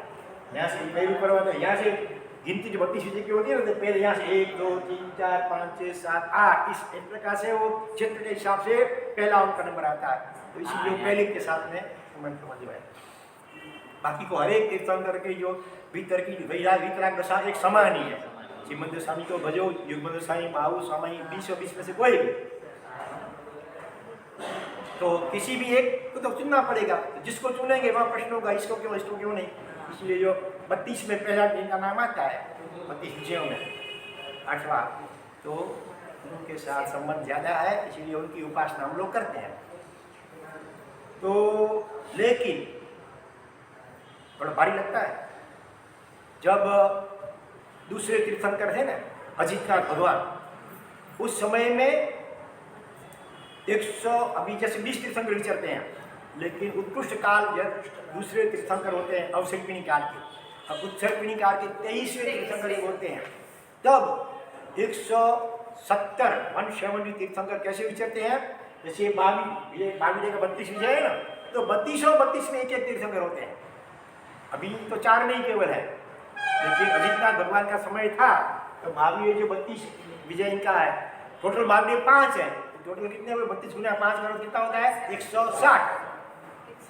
यहाँ से मेरू पर्वत है, यहाँ से गिनती जो 32 विजय की होती है ना, तो पहले यहाँ से 1, 2, 3, 4, 5, 6, 7, 8 इस प्रकार से वो क्षेत्र के हिसाब से पहला उनका नंबर आता है, तो इसीलिए पहले के साथ में समझ में। बाकी को हर एक तीर्थंकर के जो भीतर की वितराग दशा एक समान ही है। सिमंदर स्वामी को भजो, युगमंदर स्वामी, बाहु स्वामी, 20 में से कोई भी, तो किसी भी एक को तो चुनना पड़ेगा, तो जिसको चुनेंगे वहाँ प्रश्न होगा, इसको क्यों नहीं। इसलिए जो 32 में पहला जिनका नाम आता है 32 विजयों में 8वां, तो उनके साथ संबंध ज़्यादा है, इसलिए उनकी उपासना हम लोग करते हैं। तो लेकिन बड़ा भारी लगता है जब दूसरे तीर्थंकर थे ना, अजितनाथ भगवान, उस समय में 100 अभी जैसे 20 तीर्थंकर विचरते हैं, लेकिन उत्कृष्ट काल जब दूसरे तीर्थंकर होते हैं अवसर्पिणी काल के, अब उत्सर्पिणी काल के 23वें तीर्थंकर होते हैं, तब 170 तीर्थंकर कैसे विचरते हैं? जैसे ये बाविडे का 32 विजय है ना, तो 32 में एक तीर्थंकर होते हैं। अभी तो 4 में ही केवल है, लेकिन अजितनाथ भगवान का समय था तो महावीर जो 32 विजय इनका है, टोटल महावीर 5 है, टोटल कितने हुए? 32 गुना 5 करोड़ कितना होता है? 160।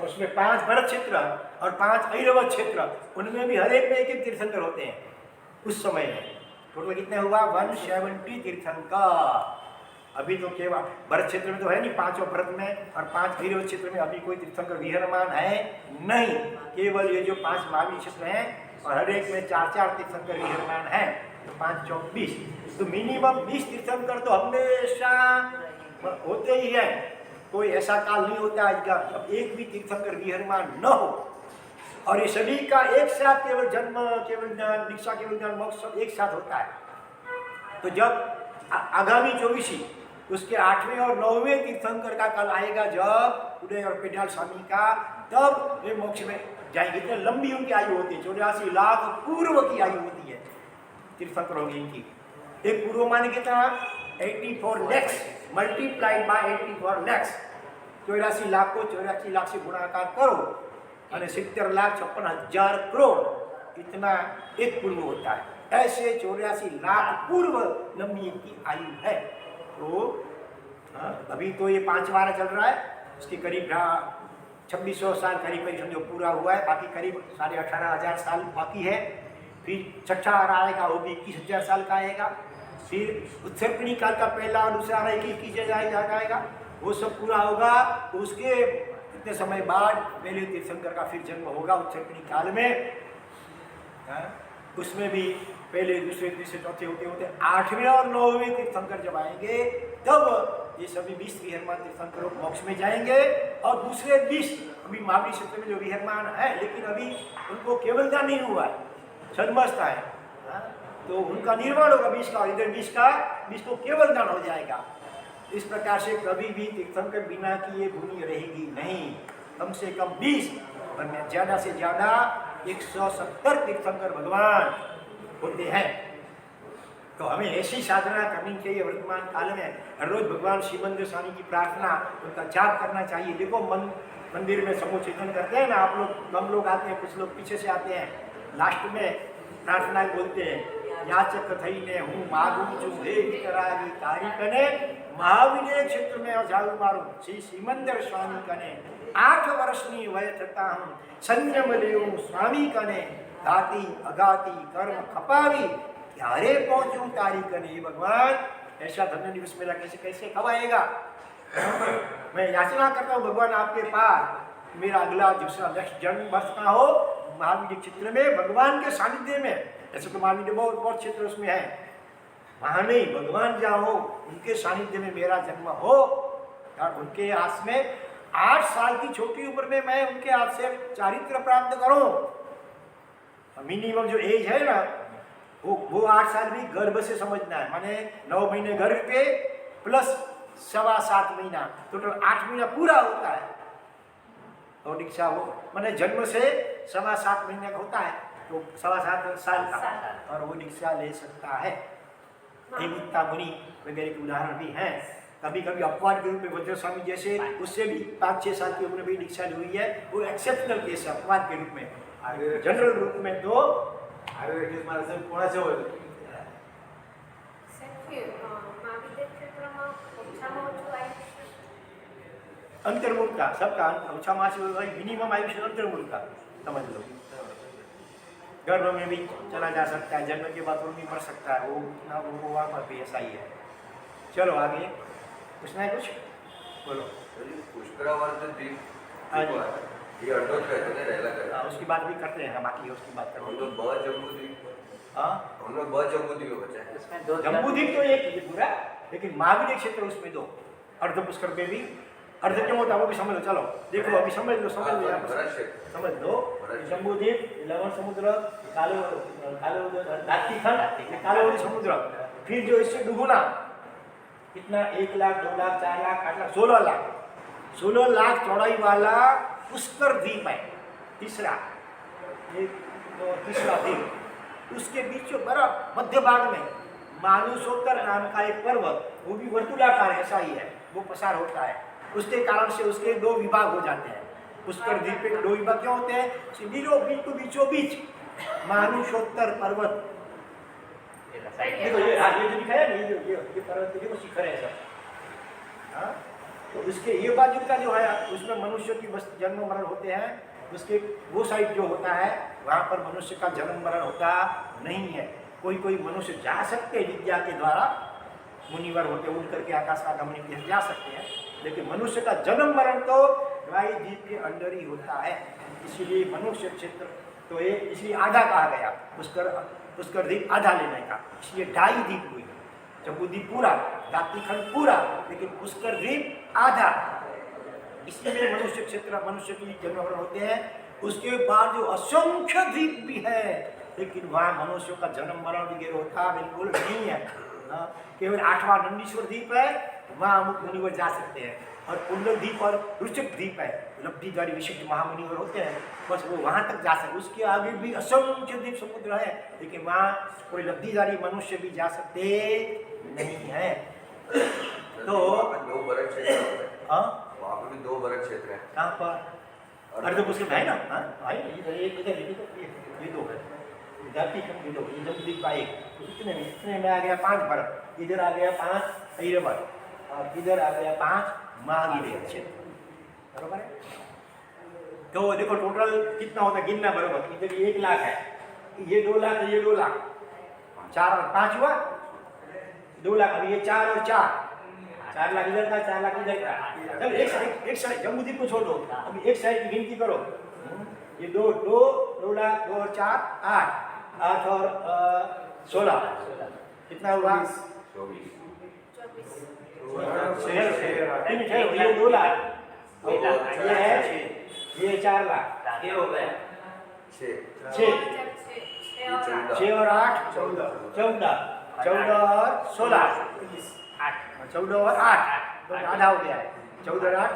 उसमें 5 भरत क्षेत्र और 5 ऐरवत क्षेत्र, उनमें भी हर एक में एक तीर्थंकर होते हैं उस समय में। टोटल कितने हुआ? 170 तीर्थंकर। अभी तो केवल भरत क्षेत्र में तो है नहीं, 5 भरत में और 5 ऐरवत क्षेत्र में अभी कोई तीर्थंकर विराजमान है नहीं, केवल ये जो 5 महावीर क्षेत्र हैं और हर एक में 4 तीर्थंकर विराजमान हैं, तो 5 24, तो मिनिमम 20 तीर्थंकर तो हमेशा होते ही है। कोई ऐसा काल नहीं होता आज का अब एक भी तीर्थंकर विराजमान न हो, और ये सभी का एक साथ केवल जन्म, केवल ज्ञान, दीक्षा, केवल ज्ञान, मोक्ष सब एक साथ होता है। तो जब आगामी 24 उसके 8वें और 9वें तीर्थंकर का काल आएगा, जब उदय और पेटाल स्वामी का, तब वे मोक्ष में जाएंगे। इतने लंबी उनकी आयु होती है, 84 लाख पूर्व की आयु होती है तीर्थंकरों की इनकी। एक पूर्व माने कितना, 84 लैक्स मल्टीप्लाइड बाय 84 लैक्स। 84 लाख को 84 लाख से गुणाकार करो और 70 लाख 56,000 करोड़, इतना एक पूर्व होता है। ऐसे 84 लाख पूर्व लंबी इनकी आयु है। तो अभी तो ये 5 बार चल रहा है, इसके करीब 2600 साल करीब समझो पूरा हुआ है, बाकी करीब 18,500 साल बाकी है। फिर छठा आ रहा आएगा, वो भी 21,000 साल का आएगा। फिर उत्सर्पिणी काल का पहला और दूसरा 21,000 आएगा, वो सब पूरा होगा। उसके कितने समय बाद पहले तीर्थंकर का फिर जन्म होगा उत्सर्पिणी काल में। उसमें भी पहले दूसरे तीसरे चौथे होते होते 8वें और 9वें तीर्थंकर जब आएंगे, तब ये सभी 20 विहरमान तीर्थंकरों मोक्ष में जाएंगे। और दूसरे 20 अभी महाबली क्षेत्र में जो विहरमान है, लेकिन अभी उनको केवलता नहीं हुआ है, छद्मस्ता है, तो उनका निर्माण होगा 20 का, इधर 20 को केवल दान हो जाएगा। इस प्रकार से कभी भी तीर्थंकर बिना किए भूमि रहेगी नहीं। कम से कम 20 और ज़्यादा से ज़्यादा 170 तीर्थंकर भगवान होते हैं। तो हमें ऐसी साधना करनी चाहिए वर्तमान काल में। हर रोज भगवान शिव मंदिर स्वामी की प्रार्थना, उनका जाप करना चाहिए। देखो मंदिर में समुचितन करते हैं ना आप लोग, कम लोग आते हैं, कुछ लोग पीछे से आते हैं, लास्ट में प्रार्थना बोलते हैं, याचक थईने हूँ मागू છું હે વિતરાગી તારી કને મહાવિનય ક્ષેત્ર में જાવું મારું શ્રી સિમંદર સ્વામી કને 8 વર્ષની વય થતા હું સંયમ લેવું સ્વામી કને ગાતી અગાતી કર્મ ખપાવી ત્યારે પહોંચું તારી કને। ये भगवान ऐसा धन्य दिवस मेरा कैसे कब आएगा। मैं याचना करता हूँ भगवान आपके पास, मेरा अगला दूसरा नेक्स्ट जन्म वर्ष का हो महावीर क्षेत्र में भगवान के सानिध्य में। ऐसे तो महावीर बहुत क्षेत्र उसमें है, वहाँ नहीं, भगवान जहाँ हो उनके सानिध्य में मेरा जन्म हो। और उनके हाथ में 8 साल की छोटी उम्र में मैं उनके हाथ से चारित्र प्राप्त करूं। मिनिमम जो एज है ना, वो 8 साल भी गर्भ से समझना है, माने 9 महीने गर्भ पे प्लस 7.25 महीना, टोटल 8 महीना पूरा होता है। और दीक्षा हो माने जन्म से 7.25 महीने का होता है, तो 7.25 साल का, और वो दीक्षा ले सकता है। हेमंता मुनि वगैरह के उदाहरण भी हैं। कभी कभी अपवाद के रूप में वज्र स्वामी जैसे, उससे भी 5-6 साल की उम्र में दीक्षा ली हुई है, वो एक्सेप्शनल केस है अपवाद के रूप में। जनरल रूप में तो कोणाचं होईल अंतर्मुख का, सबका ओछा मास मिनिमम आयुष्य अंतर्मुख का समझ लो। गर्भ में भी चला जा सकता है, जन्म के बाद वो भी मर सकता है, वो वहाँ पर भी ऐसा ही है। चलो आगे पूछना है कुछ, बोलो। उसकी बात भी करते हैं, बाकी उसकी बात करते हैं। जम्बूद्वीप तो एक ही पूरा, लेकिन महावीर क्षेत्र उसमें 2 अर्ध पुष्कर में भी अर्ध क्यों होता है वो भी समझ लो। चलो देखो अभी समझ लो समझ लो। जम्बूद्वीप, लवण समुद्र, कालोवली समुद्र, फिर जो इससे दुगुना कितना 1 लाख 2 लाख 4 लाख 8 लाख 16 लाख चौड़ाई वाला पुष्कर द्वीप है तीसरा द्वीप। उसके बीच बर्फ मध्य भाग में मानुषोत्तर नाम का एक पर्वत, वो भी वर्तुलाकार ऐसा ही है, वो पसार होता है। उसके कारण से उसके 2 विभाग हो जाते हैं। पुष्कर द्वीप के 2 विभाग क्यों होते हैं? बीचों बीच मानुषोत्तर पर्वत, देखो ये जो दिखाया ना, ये पर्वत देखो शिखर है सब। तो उसके ये बाजू का जो है उसमें मनुष्य की बस जन्म मरण होते हैं, उसके वो साइड जो होता है वहाँ पर मनुष्य का जन्म मरण होता नहीं है। कोई मनुष्य जा सकते हैं विद्या के द्वारा, मुनिवर होते उड़ करके आकाश का गमन जा सकते हैं, लेकिन मनुष्य का जन्म मरण तो वायु द्वीप के अंदर ही होता है। इसीलिए मनुष्य क्षेत्र तो ये इसलिए आधा कहा गया, पुष्कर द्वीप आधा लेने का, इसलिए 2.5 द्वीप हुई। जम्बूद्वीप पूरा, दातिखंड पूरा, लेकिन पुष्कर द्वीप आधा। इसलिए मनुष्य क्षेत्र मनुष्य की जन्म मरण होते हैं। उसके बाद जो असंख्य द्वीप भी है, लेकिन वहाँ मनुष्यों का जन्म मरण वगैरह होता बिल्कुल नहीं है। केवल 8वां नंदीश्वर द्वीप है, वहाँ अमुक मुनिवर जा सकते हैं। और कुंडल द्वीप और रुचक द्वीप है, लब्धिधारी विशिष्ट महामुनिवर होते हैं, बस वो वहाँ तक जा सकते, उसके आगे भी असंख्य द्वीप समुद्र है, लेकिन वहाँ कोई लब्धिधारी मनुष्य भी जा सकते नहीं है। तो दो बड़े क्षेत्र हैं। हाँ, वहाँ पे भी 2 बड़े क्षेत्र हैं। कहाँ पर? अरे तो उसके भाई ना, हाँ भाई, इधर ये 2 है, धरती खंड ये 2, ये जम्बूद्वीप का 1, तो इतने में आ गया 5 भारत, इधर आ गया 5 ऐरावत, और इधर आ गया 5 महागीर क्षेत्र, बरोबर है। तो देखो टोटल कितना होता है, गिनना बरोबर, इधर 1 लाख है, ये 2 लाख, ये 2 लाख, 4 और 5 हुआ 2 लाख, अभी ये 4 और 4 लाख इधर का, 4 लाख इधर का। जब एक साइड जम्बूद्वीप को छोड़ दो, अभी एक साइड की गिनती करो, ये 2 लाख, 2 और 4 8 और 16 कितना हुआ? 24। ये 2 लाख, ये है, ये 4 लाख, ये हो गया 6 और 8 14 और 16 14 और 8 तो आधा हो गया है, 14 और 8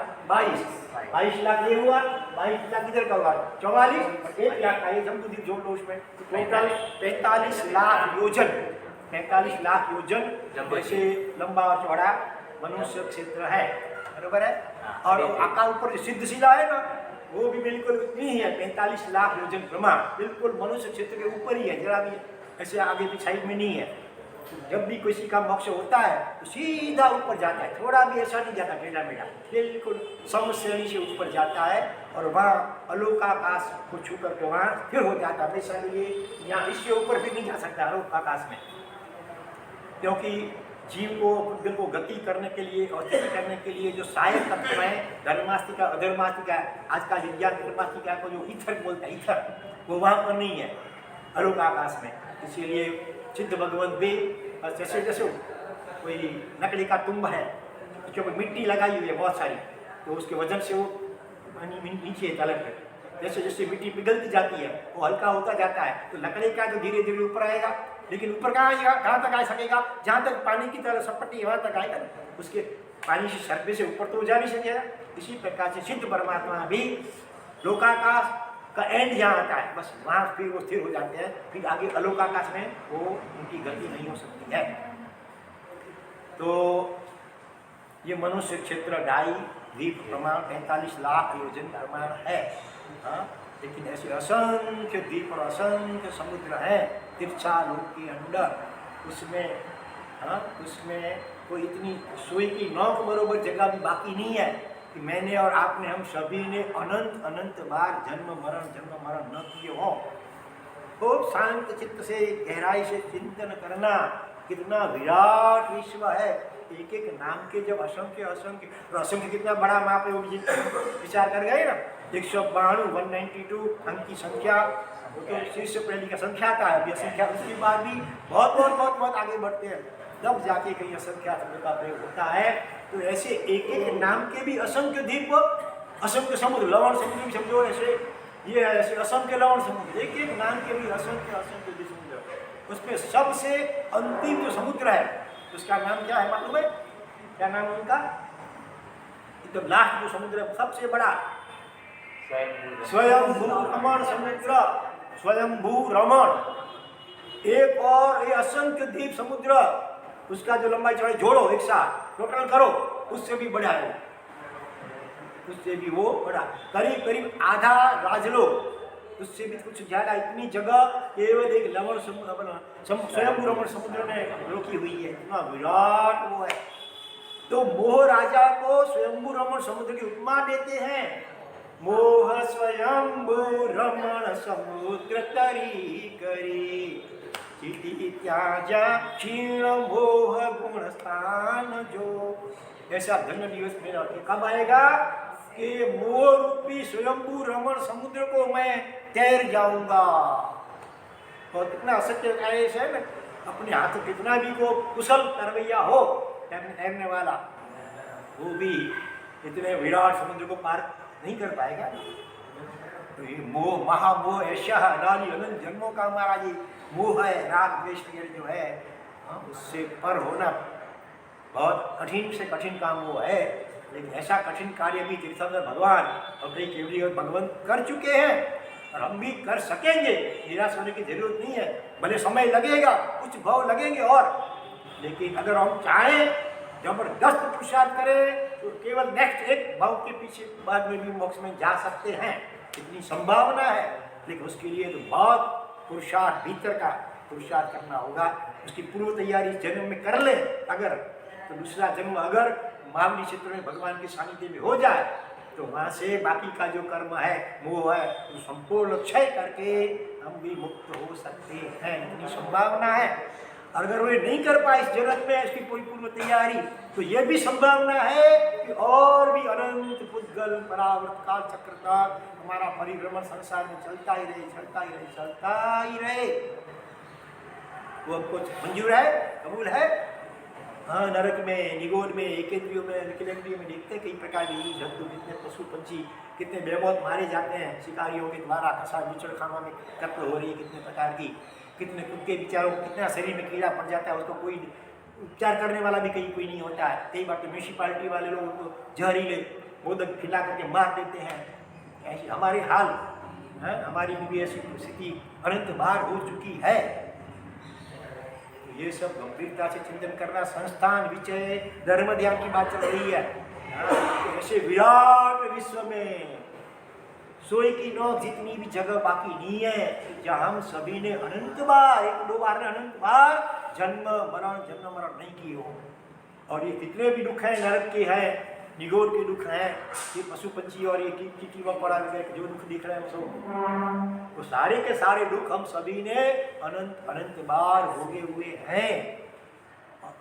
22 लाख ये हुआ, 22 लाख इधर का हुआ, 44 1 लाख का, ये जम्बूद्वीप जोड़ लो उसमें, टोटल 45 लाख योजन, 45 लाख योजन जैसे लंबा और चौड़ा मनुष्य क्षेत्र है, बरोबर है। और आका ऊपर जो सिद्ध शिला है ना, वो भी बिल्कुल उतनी ही है, 45 लाख योजन ब्रह्मांड, बिल्कुल मनुष्य क्षेत्र के ऊपर ही है, जरा भी ऐसे आगे भी साइड में नहीं है। जब भी किसी का मोक्ष होता है तो सीधा ऊपर जाता है, थोड़ा भी ऐसा नहीं जाता टेढ़ा मेढ़ा, बिल्कुल समश्रेणी से ऊपर जाता है, और वहाँ अलोकाकाश को छू करके वहाँ फिर हो जाता है। हमेशा लिए यहाँ इससे ऊपर भी नहीं जा सकता अलोकाकाश में, क्योंकि जीव को बुद्ध को गति करने के लिए और स्थिति करने के लिए जो सहायक तत्व है, धर्मास्तिका अधर्मास्तिका, आज का विज्ञान धर्मास्तिका को जो ईथर बोलता है, ईथर वो वहाँ पर नहीं है अलोकाकाश में। इसीलिए सिद्ध भगवंत भी जैसे जैसे कोई लकड़ी का तुम्ब है, उसके ऊपर मिट्टी लगाई हुई है बहुत सारी, तो उसके वजन से वो नीचे तलक है, जैसे जैसे मिट्टी पिघलती जाती है वो हल्का होता जाता है, तो लकड़ी का जो धीरे धीरे ऊपर आएगा, लेकिन ऊपर कहाँ आएगा, कहाँ तक आ सकेगा, जहाँ तक पानी की तरह सपट्टी वहाँ तक आएगा, उसके पानी से सर्फे से ऊपर तो जा नहीं सकेगा। इसी प्रकार से सिद्ध परमात्मा भी लोकाकाश का एंड जहाँ आता है, बस वहाँ फिर वो स्थिर हो जाते हैं, फिर आगे अलोकाकाश में वो उनकी गति नहीं हो सकती है। तो ये मनुष्य क्षेत्र 2.5 द्वीप प्रमाण 45 लाख योजन प्रमाण है, हाँ? लेकिन ऐसे असंख्य द्वीप और असंख्य समुद्र हैं तिरछा लोक के अंदर, उसमें हाँ उसमें कोई इतनी सोई की नौक बरोबर जगह भी बाकी नहीं है कि मैंने और आपने, हम सभी ने अनंत अनंत बार जन्म मरण न किए हों। खूब शांत चित्त से गहराई से चिंतन करना, कितना विराट विश्व है, एक एक नाम के जब असंख्य असंख्य, तो असंख्य कितना बड़ा माप है वो भी विचार कर गए ना। 192 192 अंक की संख्या, वो तो शीर्ष प्रणाली का संख्या का है, अभी असंख्या उसके बाद भी बहुत बहुत बहुत बहुत आगे बढ़ते हैं, तब जाके कहीं असंख्या शब्द का प्रयोग होता है। तो ऐसे एक एक नाम के भी असंख्य द्वीप, असंख्य समुद्र, लवण समुद्र भी समझो, ऐसे ये है ऐसे असंख्य लवण समुद्र, एक एक नाम के भी असंख्य असंख्य द्वीप समुद्र। उसमें सबसे अंतिम जो समुद्र है उसका नाम क्या है मालूम है? क्या नाम है उनका? एकदम लास्ट जो समुद्र है सबसे बड़ा स्वयंभू रमण समुद्र, स्वयंभू रमण। एक और ये असंख्य द्वीप समुद्र, उसका जो लंबाई चौड़ाई जोड़ो एक साथ टोटल करो, उससे भी बड़ा है, उससे भी वो बड़ा, करीब करीब आधा राजलोक, उससे भी कुछ ज्यादा। इतनी जगह केवल एक लवण समुद्र स्वयंभू रमण समुद्र में रोकी हुई है, इतना विराट वो है। तो मोह राजा को स्वयंभू रमण समुद्र की उपमा देते हैं, मोह स्वयंभू रमण समुद्र तरी करी, चिति त्याजा क्षीण मोह गुण स्थान जो। ऐसा धन्य दिवस मेरा कब आएगा कि मोह रूपी स्वयंभू रमण समुद्र को मैं तैर जाऊंगा। और कितना असत्य ऐसा है ना, अपने हाथ कितना भी वो कुशल तरवैया हो तैरने वाला, वो भी इतने विराट समुद्र को पार नहीं कर पाएगा। तो ये मोह, महामोह ऐसा अनादि अनंत जन्मों का हमारा ये मोह है, राग द्वेष जो है, उससे पर होना बहुत कठिन से कठिन काम वो है। लेकिन ऐसा कठिन कार्य भी तीर्थंकर भगवान अपनी केवली और भगवंत कर चुके हैं और हम भी कर सकेंगे। निराश होने की जरूरत नहीं है, भले समय लगेगा, कुछ भाव लगेंगे और, लेकिन अगर हम चाहें जबरदस्त पुरुषार्थ करें तो केवल नेक्स्ट एक भाव के पीछे बाद में भी मोक्ष में जा सकते हैं, इतनी संभावना है। लेकिन उसके लिए तो बहुत पुरुषार्थ, भीतर का पुरुषार्थ करना होगा। उसकी पूर्व तैयारी जन्म में कर ले अगर, तो दूसरा जन्म अगर महाबली क्षेत्र में भगवान के सानिध्य में हो जाए तो वहाँ से बाकी का जो कर्म है, मोह है, तो संपूर्ण क्षय करके हम भी मुक्त हो सकते हैं, इतनी संभावना है। अगर वे नहीं कर पाए इस जगत में इसकी पूरी पूर्व तैयारी, तो ये भी संभावना है कि और भी अनंत पुद्गल परावर्त काल चक्र तक हमारा परिभ्रमण संसार में चलता ही रहे, चलता ही रहे, चलता ही रहे। वो हमको मंजूर है, कबूल है। हाँ, नरक में, निगोद में, एकेंद्रियों में, निखिलेंद्रियों में देखते कई प्रकार के जीव जंतु, कितने पशु पंछी कितने बेमौत मारे जाते हैं शिकारियों के द्वारा, कसा बिचड़ खानों में कत्ल हो रही है कितने प्रकार की, कितने कुत्ते बेचारों को कितना शरीर में कीड़ा पड़ जाता है, उसको कोई उपचार करने वाला भी कहीं कोई नहीं होता है। कई बार तो म्यूनिसिपालिटी वाले लोग उनको जहरीले मोदक खिला करके मार देते हैं। ऐसी हमारे हाल है, हमारी भी ऐसी स्थिति अनंत बार हो चुकी है। ये सब गंभीरता से चिंतन करना, संस्थान विषय धर्म ध्यान की बात चल रही है। ऐसे विराट विश्व में सोई की नोक जितनी भी जगह बाकी नहीं है, जहाँ हम सभी ने अनंत बार, एक दो बार ने अनंत बार जन्म मरण नहीं किए हो। और ये कितने भी दुख हैं, नरक के हैं, निगोर के दुख हैं, ये पशु पंछी और ये कीड़ा पड़ा जो दुख दिख रहे हैं वो सारे के सारे दुख हम सभी ने अनंत बार भोगे हुए हैं।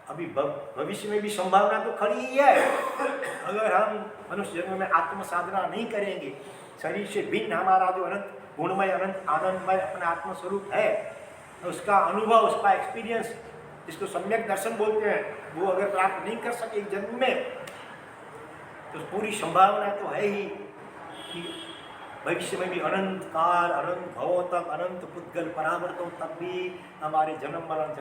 अभी भविष्य में भी संभावना तो खड़ी ही है। अगर हम मनुष्य जन्म में आत्म साधना नहीं करेंगे, शरीर से भिन्न हमारा जो अनंत गुणमय, अनंत आनंदमय अपना आत्म स्वरूप है, उसका अनुभव, उसका एक्सपीरियंस, जिसको सम्यक दर्शन बोलते हैं, वो अगर प्राप्त नहीं कर सके एक जन्म में, तो पूरी संभावना तो है ही कि भविष्य में भी अनंत काल, अनंत भवों तक, अनंत पुद्गल परावर्तों तक भी हमारे जन्म मरण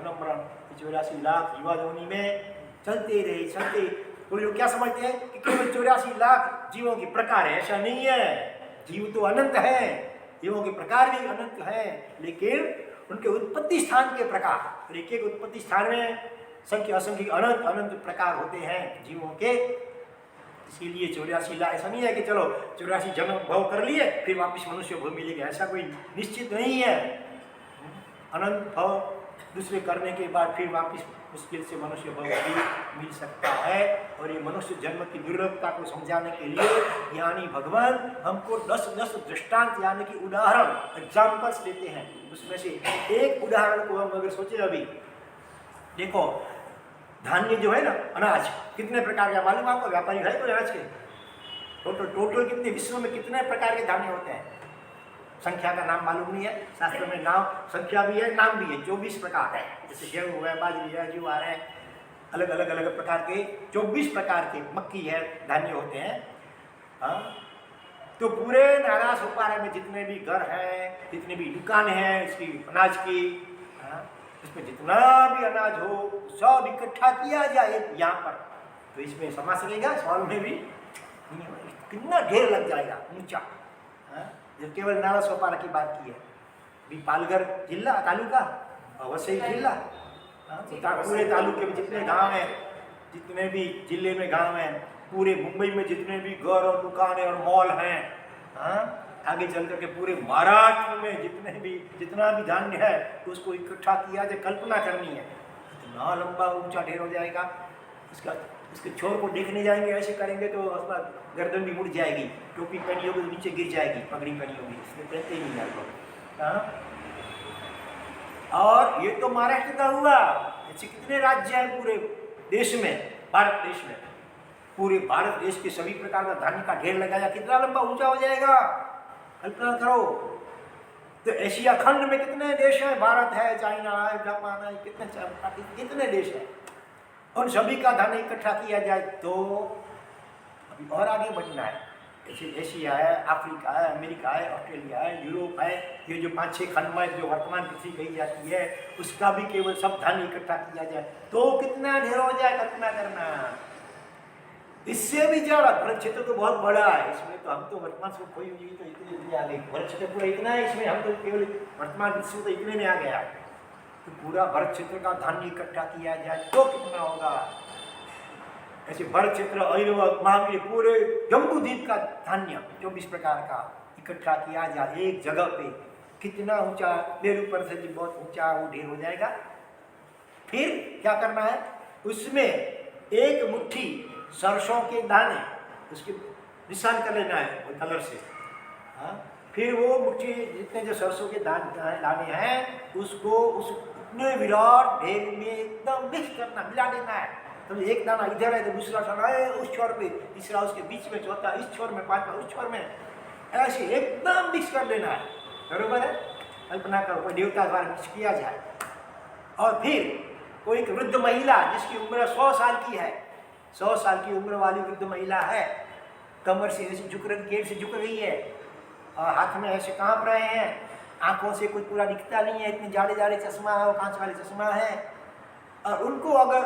84 लाख युवा योनि में चलते रहे, चलते। तो लोग क्या समझते हैं कि केवल 84 लाख जीवों के प्रकार है, ऐसा नहीं है। जीव तो अनंत है, जीवों के प्रकार भी अनंत है, लेकिन उनके उत्पत्ति स्थान के प्रकार, एक एक उत्पत्ति स्थान में संख्या असंख्य अनंत अनंत प्रकार होते हैं जीवों के। इसीलिए 84 लाख, ऐसा नहीं है कि चलो 84 जन्म भव कर लिए फिर वापस मनुष्य भव मिलेगा, ऐसा कोई निश्चित नहीं है। अनंत भव दूसरे करने के बाद फिर वापस मुश्किल से मनुष्य भव भी मिल सकता है। और ये मनुष्य जन्म की दुर्लभता को समझाने के लिए यानी भगवान हमको 10 दृष्टांत यानी कि उदाहरण, एग्जाम्पल्स देते हैं। उसमें से एक उदाहरण को हम अगर सोचे, अभी देखो धान्य जो है ना, अनाज कितने प्रकार का मालूम आपको? व्यापारी है कोई अनाज के? टोटल कितने, विश्व में कितने प्रकार के धान्य होते हैं? संख्या का नाम मालूम नहीं है, शास्त्र में नाम संख्या भी है, नाम भी है, 24 प्रकार है। जैसे गेहूँ है, बाजरी है, ज्वार है, अलग अलग प्रकार के 24 प्रकार के मक्की है धान्य होते हैं। हाँ, तो पूरे नाराज हो पा रहे में जितने भी घर हैं, जितने भी दुकानें हैं इसकी अनाज की, इसमें जितना भी अनाज हो सब इकट्ठा किया जाए यहाँ पर, तो इसमें समा सकेगा सवाल में भी कितना ढेर लग जाएगा ऊंचा। जब केवल नारा सोपारा की बात की है, भी पालघर जिला तालुका और वसई जिला, पूरे तालुके में जितने गांव हैं, जितने भी जिले में गांव हैं, पूरे मुंबई में जितने भी घर और दुकानें और मॉल हैं, आगे चल करके पूरे महाराष्ट्र में जितना भी धान्य है उसको इकट्ठा किया जाए, कल्पना करनी है इतना लंबा ऊंचा ढेर हो जाएगा। इसके छोर को देखने जाएंगे, ऐसे करेंगे तो उसका गर्दन भी मुड़ जाएगी, टोपी पहनी होगी तो नीचे गिर जाएगी, पगड़ी पहनी होगी, इसमें पहनते ही नहीं आपको। और ये तो महाराष्ट्र का हुआ, ऐसे कितने राज्य हैं पूरे देश में, भारत देश में, पूरे भारत देश के सभी प्रकार का धान्य का ढेर लगाया, कितना लंबा ऊंचा हो जाएगा, कल्पना करो। तो एशिया खंड में कितने देश हैं, भारत है, चाइना है, जापान है, कितने देश हैं, उन सभी का धन इकट्ठा किया जाए तो अभी और आगे बढ़ना है। जैसे एशिया है, अफ्रीका है, अमेरिका है, ऑस्ट्रेलिया है, यूरोप है, ये जो 5-6 खंड में जो वर्तमान पृथ्वी कही जाती है उसका भी केवल सब धन इकट्ठा किया जाए तो कितना ढेर हो जाए, कल्पना करना। इससे भी ज्यादा भरत क्षेत्र तो बहुत बड़ा है, इसमें तो हम तो वर्तमान से कोई भी तो इतने आ गए, भरत क्षेत्र पूरा इतना है, इसमें हम तो केवल वर्तमान विश्व तो इतने में आ गया। तो पूरा भरत क्षेत्र का धान्य इकट्ठा किया जाए तो कितना होगा। ऐसे भरत क्षेत्र, ऐरावत, महावीर, पूरे जम्बू द्वीप का धान्य 24 प्रकार का इकट्ठा किया जाए एक जगह पे, कितना ऊंचा मेरू पर से बहुत ऊंचा वो ढेर हो जाएगा। फिर क्या करना है, उसमें एक मुट्ठी सरसों के दाने उसके निशान कर लेना है वो कलर से। हाँ, फिर वो मुट्ठी जितने जो सरसों के दाने हैं उसको उस इतने विराट ढेर में एकदम मिक्स करना, मिला देना है। तो एक दाना इधर है तो दूसरा दाना है उस छोर पे, तीसरा उसके बीच में, चौथा इस छोर में, पांचवा उस छोर में, ऐसे एकदम मिक्स कर लेना है। बरोबर है, कल्पना करो कोई देवता द्वारा मिक्स किया जाए। और फिर कोई एक वृद्ध महिला जिसकी उम्र 100 साल की है, 100 साल की उम्र वाली वृद्ध महिला है, कमर से ऐसे झुक रही, गेट से झुक रही है और हाथ में ऐसे कांप रहे हैं, आंखों से कुछ पूरा दिखता नहीं है, इतने जाड़े जाड़े चश्मा है, वो कांच वाले चश्मा है। और उनको अगर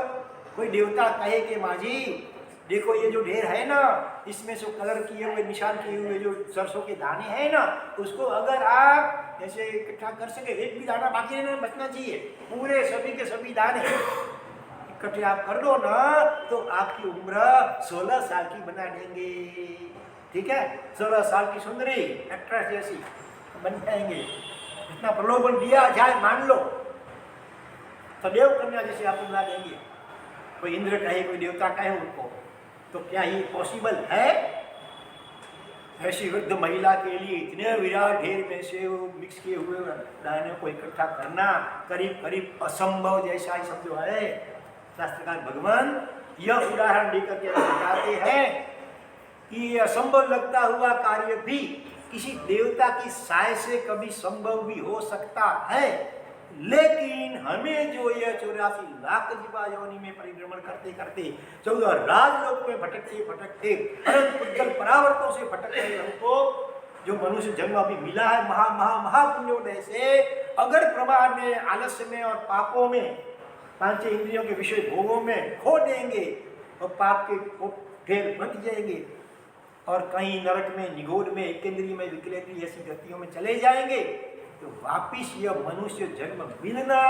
कोई देवता कहे कि माँ जी देखो ये जो ढेर है ना, इसमें से कलर किए हुए, निशान किए हुए जो सरसों के दाने हैं ना, उसको अगर आप ऐसे इकट्ठा कर सके, एक भी दाना बाकी नहीं बचना चाहिए, पूरे सभी के सभी दाने इकट्ठे आप कर दो ना, तो आपकी उम्र 16 साल की बना देंगे। ठीक है, 16 साल की सुंदरी एक्ट्रेस जैसी बन जाएंगे। इतना प्रलोभन दिया जाए, मान लो तो देव कन्या जैसे आपको बना देंगे। कोई इंद्र कहे, कोई देवता कहे उनको, तो क्या ये पॉसिबल है? ऐसी वृद्ध महिला के लिए इतने विराट ढेर में से वो मिक्स किए हुए दाने को इकट्ठा करना करीब करीब असंभव जैसा ही समझो है। शास्त्रकार भगवान यह उदाहरण देकर के बताते हैं कि यह असंभव लगता हुआ कार्य भी किसी देवता की सहाय से कभी संभव भी हो सकता है। लेकिन हमें जो यह 84 लाख जीवा योनि में परिभ्रमण करते करते 14 राजलोक में भटकते भटकते अनंत पुद्गल परावर्तों से भटकते हमको जो मनुष्य जन्म अभी मिला है महा महा महापुण्योदय से, अगर प्रमाद में, आलस्य में और पापों में, पांच इंद्रियों के विषय भोगों में खो देंगे और पाप के ढेर बट जाएंगे और कहीं नरक में, निगोद में, एकेंद्रीय में, विकलेंद्रीय ऐसी गतियों में चले जाएंगे, तो वापिस यह मनुष्य जन्म मिलना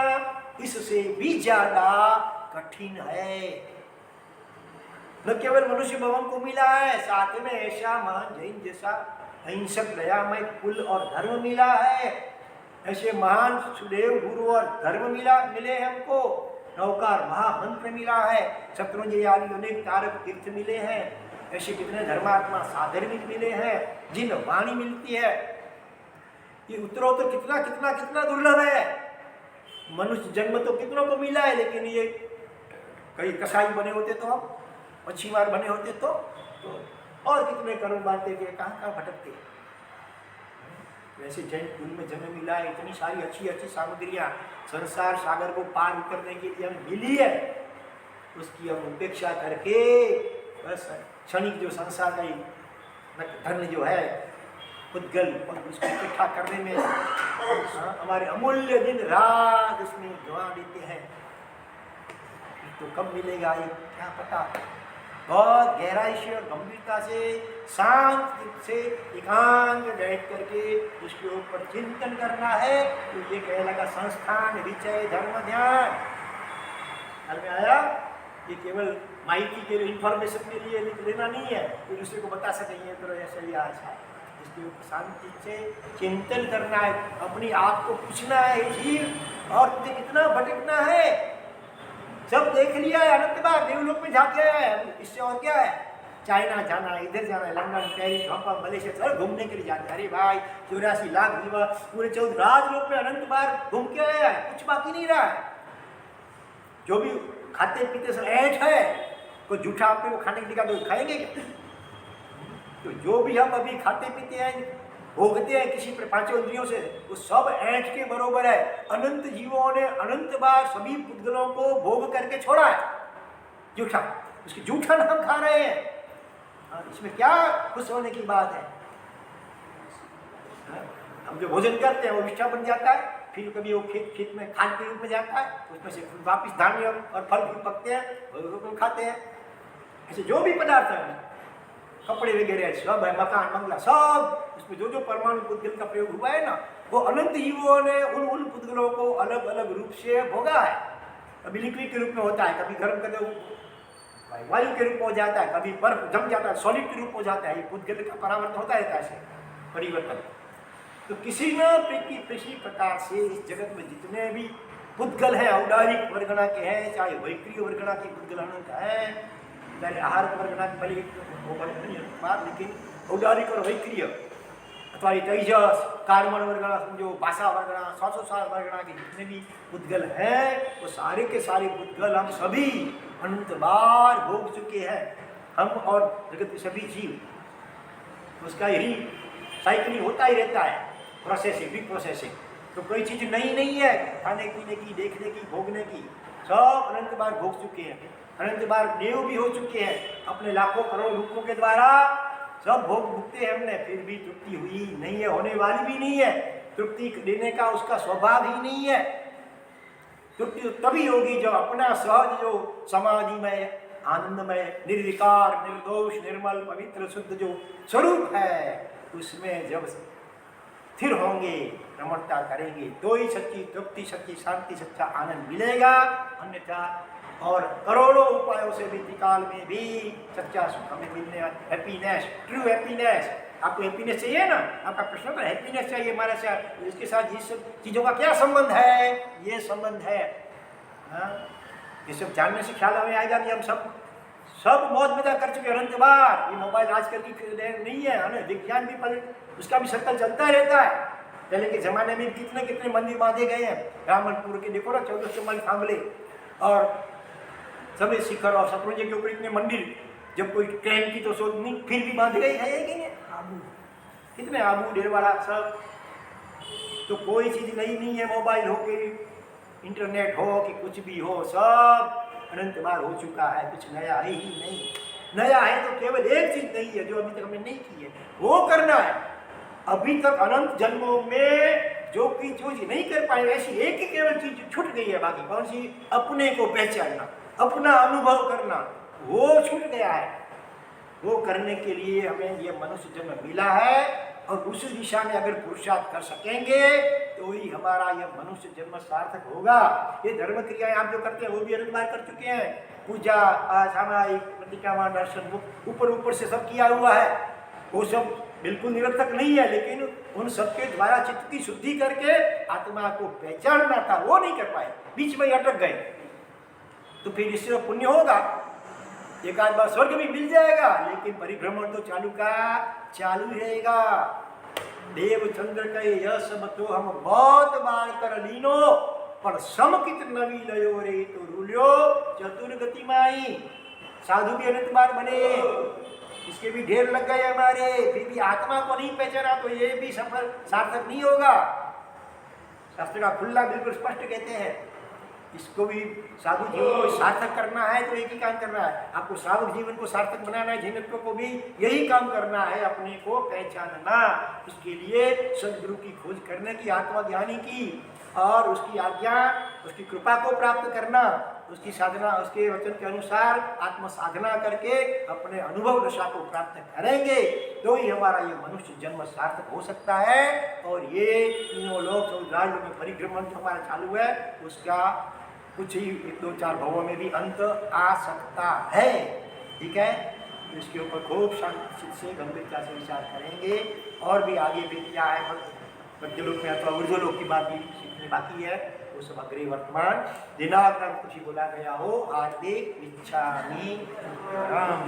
इससे भी ज्यादा कठिन है। न केवल मनुष्य भवन को मिला है, साथ में ऐसा महान जैन जैसा अहिंसक दयामय कुल और धर्म मिला है। ऐसे महान सुदेव गुरु और धर्म मिले हमको, नौकार महामंत्र मिला है, शत्रुंजय आदि अनेक तारक तीर्थ मिले हैं। ऐसे कितने धर्मात्मा साधर्मिक मिले हैं जिन वाणी मिलती है। ये उत्तरोत्तर कितना कितना कितना दुर्लभ है। मनुष्य जन्म तो कितनों को मिला है, लेकिन ये कई कसाई बने होते तो हम, मच्छीमार बने होते तो और कितने करोड़ बांटते थे, कहाँ कहाँ भटकते। वैसे जैन कुल में जन्म मिला है, इतनी सारी अच्छी अच्छी सामग्रियाँ संसार सागर को पार उतरने के लिए हमें मिली है, उसकी हम उपेक्षा करके बस क्षणिक जो संसार का धन जो है उद्गल और उसको इकट्ठा करने में हमारे अमूल्य दिन रात उसमें गंवा देते हैं। तो कब मिलेगा ये क्या पता। बहुत गहराई से और गंभीरता से शांत से एकांत बैठ करके उसके ऊपर चिंतन करना है। तो ये कहलाएगा संस्थान विचय धर्म ध्यान। हाल में आया, ये केवल माहिती के लिए, इंफॉर्मेशन के लिए लेना नहीं है, तो दूसरे को बता सकेंगे तो ऐसा ही आज है। इसके ऊपर शांति से चिंतन करना है, अपनी आप को पूछना है जीव और तुझे कितना भटकना है। सब देख लिया है, अनंत बार देवलोक में जाके आया है, इससे और क्या है। चाइना जाना है, इधर जाना है, लंदन, पेरिस, हांगकांग, मलेशिया सब घूमने के लिए जाते हैं। अरे भाई 84 लाख जीवा पूरे 14 राजलोक में अनंत बार घूम के आया है, कुछ बाकी नहीं रहा है। जो भी खाते पीते सब ऐठ है, कोई जूठा आपने वो खाने के लिए तो खाएंगे क्या। तो जो भी हम अभी खाते पीते हैं, भोगते हैं किसी पांचों इंद्रियों से, वो सब ऐठ के बरोबर है। अनंत जीवों ने अनंत बार सभी पुद्गलों को भोग करके छोड़ा है जूठा, उसकी जूठा नाम खा रहे हैं। इसमें क्या खुश होने की बात है। हम जो भोजन करते हैं वो विष्ठा बन जाता है, फिर कभी वो खेत में खाद के रूप में जाता है, उसमें से वापिस धान्य और फल भी पकते हैं, वो खाते हैं। ऐसे जो भी पदार्थ है, कपड़े वगैरह सब है, मकान बंगला सब, उसमें जो जो परमाणु पुद्गल का प्रयोग हुआ है ना, वो अनंत जीवों ने उन पुद्गलों को अलग अलग रूप से भोगा है। कभी लिक्विड के रूप में होता है, कभी गर्म करके वायु के रूप में हो जाता है, कभी बर्फ जम जाता है, सॉलिड के रूप में हो जाता है। ये पुद्गल का परावर्तन होता है, ऐसे परिवर्तन। तो किसी प्रकार से इस जगत में जितने भी पुद्गल हैं, औदारिक वर्गणा के हैं, चाहे वैक्रिय वर्गणा के पुद्गल अनंत है, चाहे आहार वर्गणा के, भले लेकिन औदारिक और वैक्रिय अथवा तेजस कार्बन वर्गणा, समझो भाषा वर्गणा, श्वासोच्छ्वास वर्गणा के जितने भी पुद्गल हैं, वो सारे के सारे पुद्गल हम सभी अनंत बार भोग चुके हैं, हम और जगत के सभी जीव। उसका यही साइकिलिंग होता ही रहता है, प्रोसेसिंग, रिप्रोसेसिंग। तो कोई चीज़ नई नहीं है, खाने पीने की, देखने की, भोगने की, सब अनंत बार भोग चुके हैं, अनंत बार देव भी हो चुके हैं अपने लाखों करोड़ रूपों के द्वारा, सब भोग भुगते हैं हमने, फिर भी तृप्ति हुई नहीं है, होने वाली भी नहीं है। तृप्ति देने का उसका स्वभाव ही नहीं है। तृप्ति तभी होगी जब अपना सहज जो समाधिमय, आनंदमय, निर्विकार, निर्दोष, निर्मल, पवित्र, शुद्ध जो स्वरूप है, उसमें जब स्थिर होंगे, रमणता करेंगे, तो ही सच्ची तृप्ति, सच्ची शांति, सच्चा आनंद मिलेगा। अन्यथा और करोड़ों उपायों से भी त्रिकाल में भी सच्चा सुख हमें मिलने, हैप्पीनेस, ट्रू हैप्पीनेस। आपको हैप्पीनेस चाहिए ना, आपका प्रश्न तो हैप्पीनेस चाहिए हमारे साथ, इसके साथ ये सब चीज़ों का क्या संबंध है? ये संबंध है, हाँ, ये सब जानने से ख्याल हमें आएगा कि हम सब मौज मजा कर चुके अनंत बार। ये मोबाइल आजकल की नहीं है, विज्ञान भी उसका भी सर्कल चलता रहता है। पहले के ज़माने में कितने कितने मंदिर बांधे गए हैं, ब्राह्मणपुर के देखो ना, 1444 थांबले और सभी शिखर और शत्रुंजय के ऊपर इतने मंदिर, जब कोई ट्रेन की तो सोच नहीं, फिर भी बांध गए है कि नहीं? आबू, कितने आबू डेरवाड़ा सब। तो कोई चीज़ नई नहीं है, मोबाइल हो कि इंटरनेट हो कि कुछ भी हो, सब अनंत बार हो चुका है, कुछ नया है ही नहीं। नया है तो केवल एक चीज़ नहीं है जो अभी तक हमने नहीं की है, वो करना है। अभी तक अनंत जन्मों में जो चीज नहीं कर पाए, ऐसी एक ही केवल चीज छूट गई है। बाकी कौन सी? अपने को पहचानना, अपना अनुभव करना, वो छूट गया है। वो करने के लिए हमें ये मनुष्य जन्म मिला है, और उस दिशा में अगर पुरुषार्थ कर सकेंगे तो ही हमारा यह मनुष्य जन्म सार्थक होगा। ये धर्म क्रियाएं आप जो करते हैं वो भी अनंत बार कर चुके हैं, पूजा, सामायिक, प्रतिकामा, दर्शन, ऊपर ऊपर से सब किया हुआ है, वो सब बिल्कुल निरर्थक नहीं है। लेकिन उन सबके द्वारा चित्त की शुद्धि करके आत्मा को पहचानना था, वो नहीं कर पाए, बीच में अटक गए। तो फिर इससे पुण्य होगा, एक आध बार स्वर्ग भी मिल जाएगा, लेकिन परिभ्रमण तो चालू रहेगा। देव चंद्र कहे यह सब तो हम बहुत बार कर लीनो, पर समकित नवी लयो रे तो रूल्यो चतुर्गति माई। साधु भी अनंत बार बने, इसके भी ढेर लग गए हमारे, फिर भी आत्मा को नहीं पहचाना तो ये भी सफल सार्थक नहीं होगा। शास्त्र का खुला बिल्कुल स्पष्ट कहते हैं, इसको भी साधु जीवन को सार्थक करना है तो एक ही काम करना है, आपको साधु जीवन को सार्थक बनाना है, जीवत्व को भी यही काम करना है, अपने को पहचानना। इसके लिए सदगुरु की खोज करने की, आत्मज्ञानी की, और उसकी आज्ञा, उसकी कृपा को प्राप्त करना, उसकी साधना, उसके वचन के अनुसार आत्म साधना करके अपने अनुभव दशा को प्राप्त करेंगे तो ही हमारा ये मनुष्य जन्म सार्थक हो सकता है। और ये तीनों लोग समुद्राज में परिभ्रमण जो हमारा चालू है, उसका कुछ ही 1-2-4 भवों में भी अंत आ सकता है। ठीक है, तो इसके ऊपर खूब शांति से गंभीरता से विचार करेंगे, और भी आगे भी क्या है मध्यलोक में अथवा ऊर्ध्वलोक की बात भी सीखने बाकी है, वो सब अग्रे वर्तमान दिनाग्रम कुछ ही बोला गया हो। हार्दिक इच्छामि राम।